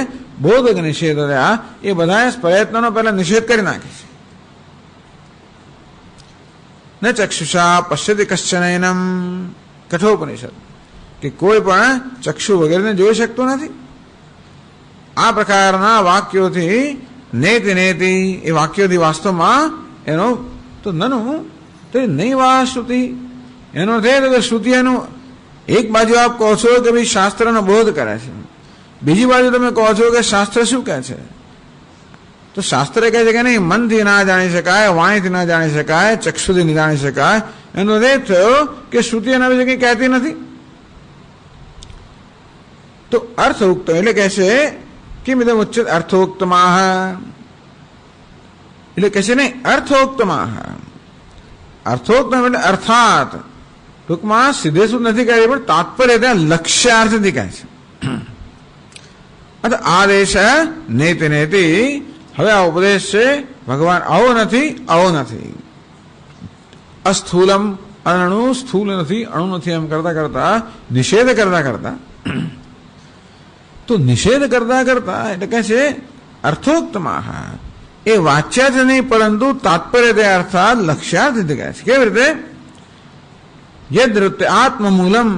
બોધક નિષેધ રહ્યા એ બધા પ્રયત્નોનો પહેલા નિષેધ કરી નાખે છે. ન ચક્ષુષા પશ્યતિ કશ્ચનૈનમ, કઠોપનિષદ, કે કોઈ પણ ચક્ષુ વગેરેને જોઈ શકતું નથી. આ પ્રકારના વાક્યોથી નેતિ નેતિ, એ વાક્યોથી વાસ્તવમાં એનો તો નનું તો નહીં વા શ્રુતિ, એનો થાય કે શ્રુતિ એનું એક બાજુ આપ કહો છો કે ભાઈ શાસ્ત્રનો બોધ કરે છે, બીજી બાજુ તમે કહો છો કે શાસ્ત્ર શું કહે છે. તો શાસ્ત્ર કહે છે કે નહીં, મનથી ના જાણી શકાય, વાણીથી ના જાણી શકાય, ચક્ષુથી ના જાણી શકાય. એનો અર્થ થયો કે શ્રુતિ એના વિશે કંઈ કહેતી નથી. તો અર્થોક્ત એટલે કહે છે કે મિદમ ઉચ્ચિત અર્થોક્તમાહ, એટલે કહે છે નહીં અર્થોક્તમાહ. અર્થોક્તમ એટલે અર્થાત, ટૂંકમાં સીધે શું નથી કહે પણ તાત્પર્ય ત્યાં લક્ષ્યાર્થથી કહે છે. આદેશ નેતિ નેતિ, હવે આ ઉપદેશ છે ભગવાન આવો નથી, આવો નથી. અસ્થૂલમ, અણુ સ્થૂલ નથી, અણુ નથી, એમ કરતા કરતા નિષેધ કરતા કરતા, તો નિષેધ કરતા કરતા એટલે કહે છે અર્થોક્તમાહ, એ વાચ્યાર્થ નહીં પરંતુ તાત્પર્ય તે અર્થાત લક્ષ્યાર્થથી કહે છે. કેવી રીતે? યદ વૃત્તિ આત્મમૂલમ,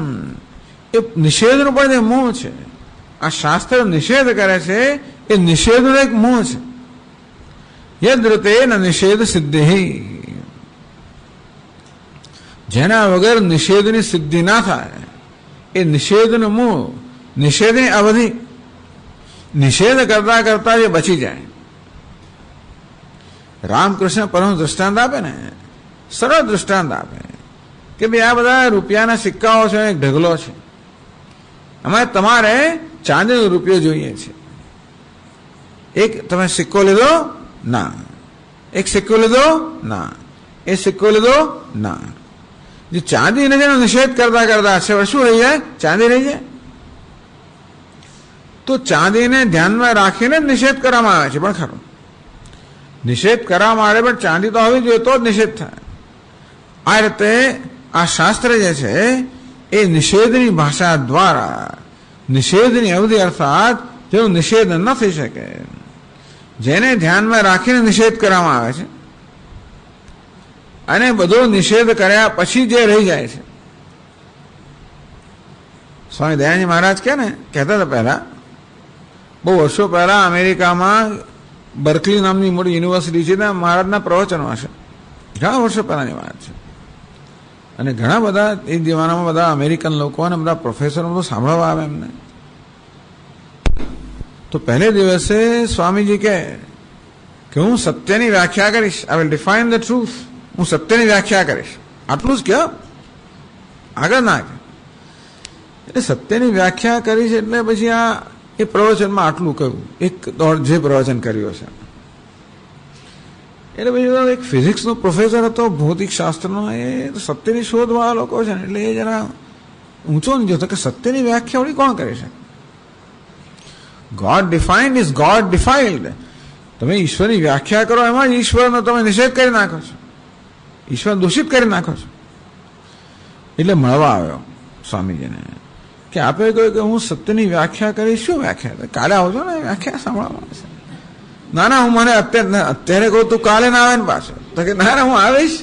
એ નિષેધનું પણ જે મૂળ છે. આ શાસ્ત્ર નિષેધ કરે છે એ નિષેધનું એક મૂળ છે. યદ વૃત્તે ન નિષેધ સિદ્ધિ, જેના વગર નિષેધની સિદ્ધિ ના થાય એ નિષેધનું મૂળ, નિષેધની અવધિ. નિષેધ કરતા કરતા જે બચી જાય. રામકૃષ્ણ પરમ દૃષ્ટાંત આપે ને, સરળ દૃષ્ટાંત આપે કે ભાઈ આ બધા રૂપિયાના સિક્કાઓ છે, એક ઢગલો છે, અમે તમારે ચાંદીનો રૂપિયો જોઈએ છે. એક તમે સિક્કો લીધો? ના. એક સિક્કો લીધો? ના. એ સિક્કો લીધો? ના. જે ચાંદીને જેનો નિષેધ કરતા કરતા છે શું રહી જાય? ચાંદી રહી જાય. તો ચાંદીને ધ્યાનમાં રાખીને નિષેધ કરવામાં આવે છે. પણ ખરું નિષેધ કરવામાં આવે પણ ચાંદી તો હોવી જોઈએ તો જ નિષેધ થાય. આ રીતે આ શાસ્ત્ર જે છે એ નિષેધની ભાષા દ્વારા નિષેધની અવધિ અર્થાત જેનો નિષેધ ન થઈ શકે જેને ધ્યાનમાં રાખીને નિષેધ કરવામાં આવે છે. અને બધો નિષેધ કર્યા પછી જે રહી જાય છે. સ્વામી દયાનંદ મહારાજ કે ને કહેતા હતા પહેલા, બહુ વર્ષો પહેલા અમેરિકામાં બર્કલી નામની મોટી યુનિવર્સિટી છે, ત્યાં મહારાજના પ્રવચનો હશે, ઘણા વર્ષો પહેલાની વાત છે. અને ઘણા બધા એ જમાનામાં બધા અમેરિકન લોકો અને બધા પ્રોફેસરો બધું સાંભળવા આવે એમને. તો પહેલે દિવસે સ્વામીજી કે હું સત્યની વ્યાખ્યા કરીશ, I will define the truth, હું સત્યની વ્યાખ્યા કરીશ. આટલું જ કે આગળ ના કે એટલે સત્યની વ્યાખ્યા કરીશ એટલે પછી આ એ પ્રવચનમાં આટલું કહ્યું, એક જે પ્રવચન કર્યું છે. એટલે પછી એક ફિઝિક્સનો પ્રોફેસર હતો, ભૌતિક શાસ્ત્રનો, એ સત્યની શોધવાળા લોકો છે ને, એટલે એ જરા ઊંચો નીચો, તો કે સત્યની વ્યાખ્યા વળી કોણ કરી શકે? God defined is God defined. તમે ઈશ્વરની વ્યાખ્યા કરો એમાં જ ઈશ્વરનો તમે નિષેધ કરી નાખો છો, ઈશ્વર દૂષિત કરી નાખો છો. એટલે મળવા આવ્યો સ્વામીજીને કે આપે કહ્યું કે હું સત્યની વ્યાખ્યા કરીશ. શું વ્યાખ્યા? કાલે આવજો ને વ્યાખ્યા સાંભળવા છે. ના ના, હું મને અત્યારે કહું તું કાલે ના આવે ને પાછો. તો કે ના ના, હું આવીશ.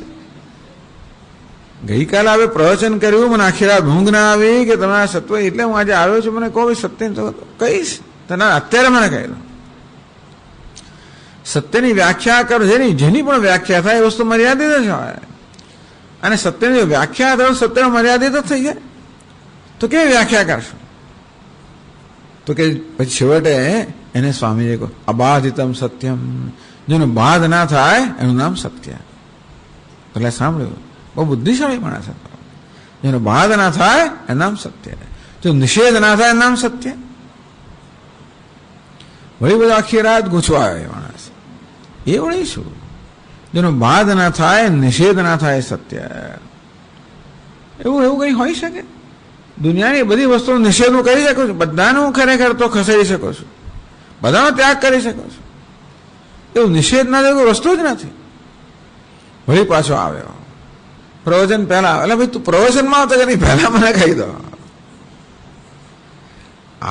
ગઈકાલે આપણે પ્રવચન કર્યું, મને આખી રાત ઊંઘ ના આવી કે તમે આ સત્વ, એટલે હું આજે આવ્યો છું. મને કહો સત્ય કહીશ તો ના, અત્યારે મને કહી દો. સત્યની વ્યાખ્યા કરો, જેની પણ વ્યાખ્યા થાય એ વસ્તુ મર્યાદિત જ હોય. અને સત્યની વ્યાખ્યા કરો, સત્ય મર્યાદિત જ થઈ જાય. તો કેવી વ્યાખ્યા કરશો? તો કે પછી છેવટે એને સ્વામીએ કહો અબાધિતમ સત્યમ, જેનું બાધ ના થાય એનું નામ સત્ય. એટલે સાંભળ્યું, બહુ બુદ્ધિશાળી માણસ હતો. જેનો બાધ ના થાય એનું નામ સત્ય, જો નિષેધ ના થાય એનું નામ સત્ય. વળી બધો આખી રાત ગૂંચવાયો એ માણસ. એ વળી શું? જેનો બાધ ના થાય, નિષેધ ના થાય સત્ય. એવું કઈ હોઈ શકે? દુનિયાની બધી વસ્તુનો નિષેધ હું કરી શકું છું, બધાને હું ખરેખર તો ખસેડી શકું છું, બધાનો ત્યાગ કરી શકું છું. એવું નિષેધ ના થાય કોઈ વસ્તુ જ નથી. વળી પાછો આવ્યો પ્રવચન પહેલા. એટલે ભાઈ તું પ્રવચનમાં આવતો કે નહીં, પહેલા મને કહી દો.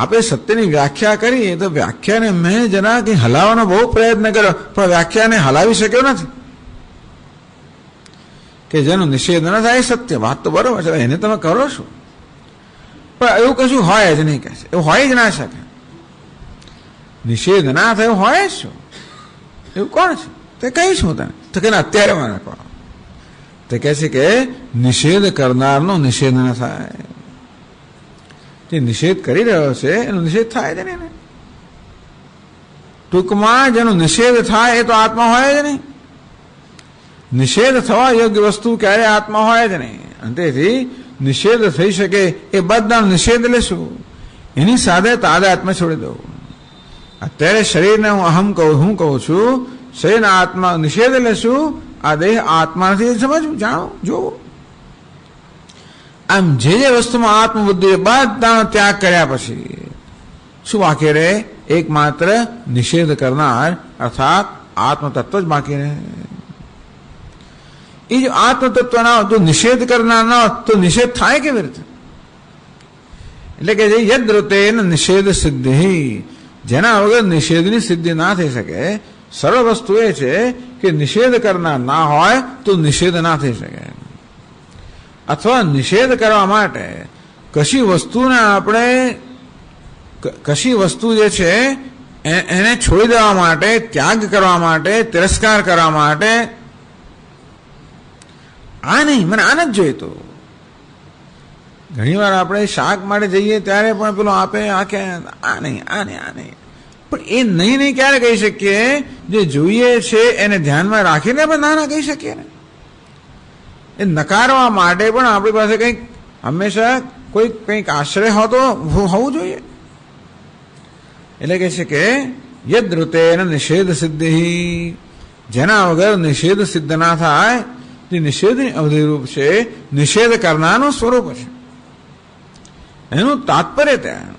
આપે સત્યની વ્યાખ્યા કરી તો વ્યાખ્યાને મેં જરા કંઈ હલાવવાનો બહુ પ્રયત્ન કર્યો, પણ વ્યાખ્યાને હલાવી શક્યો નથી. કે જેનો નિષેધ ન થાય સત્ય, વાત તો બરોબર છે, એને તમે કરો છો, પણ એવું કશું હોય જ નહીં. કહે છે એવું હોય જ ના શકે. નિષેધ ના થયો હોય જ શું? એવું કોણ છે? તે કહીશ હું તને. તો કે અત્યારે મને કહો. તે કહે છે કે નિષેધ કરનારનો નિષેધ ના થાય. જે નિષેધ કરી રહ્યો છે એનો નિષેધ થાય જ નહીં. ટૂંકમાં જેનો નિષેધ થાય એ તો આત્મા હોય જ નહીં. નિષેધ થવા યોગ્ય વસ્તુ ક્યારે આત્મા હોય જ નહીં. અને તેથી નિષેધ થઈ શકે એ બધાનો નિષેધ લેશું, એની સાથે તાદાત્મ્ય છોડી દઉં. અત્યારે શરીરને હું કહું છું, શરીરના આત્મા નિષેધ લેશું, આ દેહ આત્મા નથી સમજવું, જાણો, જોવું. આમ જે વસ્તુમાં આત્મબુદ્ધિ બધાનો ત્યાગ કર્યા પછી શું બાકી રહે? એકમાત્ર નિષેધ કરનાર અર્થાત આત્મતત્વ જ બાકી રહે. એ જો આત્મતત્વ ના હોય તો નિષેધ કરનાર ના હોય તો નિષેધ થાય કેવી રીતે? એટલે કે યદ્રતેન નિષેધ સિદ્ધિ, જેના વગર નિષેધની સિદ્ધિ ના થઈ શકે. સરળ વસ્તુ એ છે કે નિષેધ કરનાર ના હોય તો નિષેધ ના થઈ શકે. અથવા નિષેધ કરવા માટે કશી વસ્તુને આપણે, કશી વસ્તુ જે છે એને છોડી દેવા માટે, ત્યાગ કરવા માટે, તિરસ્કાર કરવા માટે, આ નહીં મને આ નથી જોઈતું. ઘણી વાર આપણે શાક માટે જઈએ ત્યારે પણ પેલો આપે આ કે આ નહીં, આ નહીં, આ નહીં. પણ એ નહીં ક્યારે કહી શકીએ? જે જોઈએ છે એને ધ્યાનમાં રાખીને આપણે ના ના કહી શકીએ ને. એ નકારવા માટે પણ આપણી પાસે કંઈક હંમેશા કંઈક આશ્રય હોવું જોઈએ. એટલે કહે છે કે યદ્રુતેન નિષેધ સિદ્ધિ, જેના વગર નિષેધ સિદ્ધ ના થાય. જે નિષેધની અવધિરૂપ છે, નિષેધ કરનારનું સ્વરૂપ છે, એનું તાત્પર્ય ત્યાં.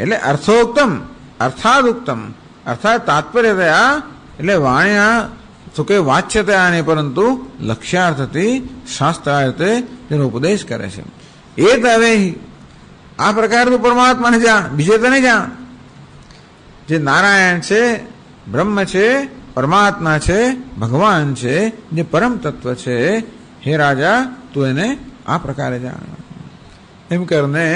એટલે અર્થોક્તમ અર્થાદુક્તમ, અર્થાત તાત્પર્ય થયા એટલે વાણ્યા તો કે વાચ્ય થયા નહીં, પરંતુ લક્ષ્યાર્થથી શાસ્ત્રાર્થે જેનો ઉપદેશ કરે છે. એ હવે આ પ્રકારનું પરમાત્માને જાણ, બીજે તો નહીં જાણ. જે નારાયણ છે, બ્રહ્મ છે, પરમાત્મા છે, ભગવાન છે, જે પરમ તત્વ છે, હે રાજા તું એને આ પ્રકારે જાણ. એમ કરીને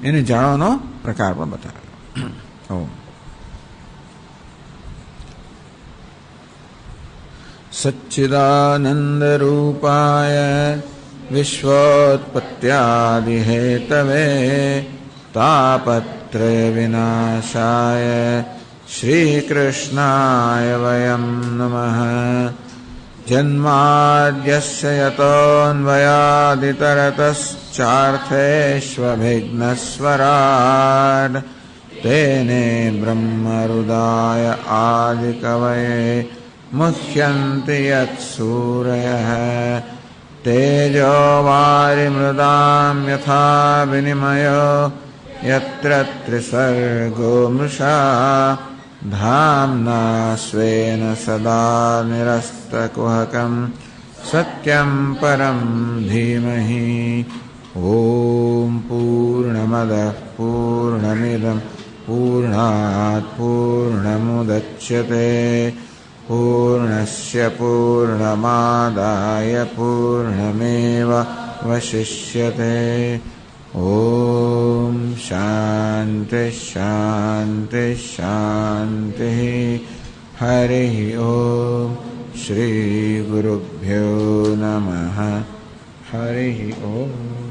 એને જાણવાનો પ્રકાર પણ બતાવ્યો. સચ્ચિદાનંદ રૂપાય વિશ્વોત્પત્યાદિ હેતવે તાપત્રય વિનાશાય શ્રી કૃષ્ણાય વયમ નમઃ. જન્માદ્યસ્ય યતોન્વયાદિતરતશ્ચાર્થેષ્વભિઘ્નસ્વરાડ તેને બ્રહ્મહૃદાય આદિકવયે મુહ્યન્તિ યત્સૂરયઃ तेजो वारिमृदां यथा विनिमयो यत्र त्रिसर्गो मृषा धाम्ना स्वेन सदा निरस्तकुहकं सत्यं परं धीमहि। ॐ पूर्णमदः पूर्णमिदं पूर्णात् पूर्णमुदच्यते पूर्णस्य पूर्णमादाय पूर्णमेवावशिष्यते। ॐ शान्ति शान्ति शान्तिः। हरिः ॐ श्रीगुरुभ्यो नमः। हरिः ॐ।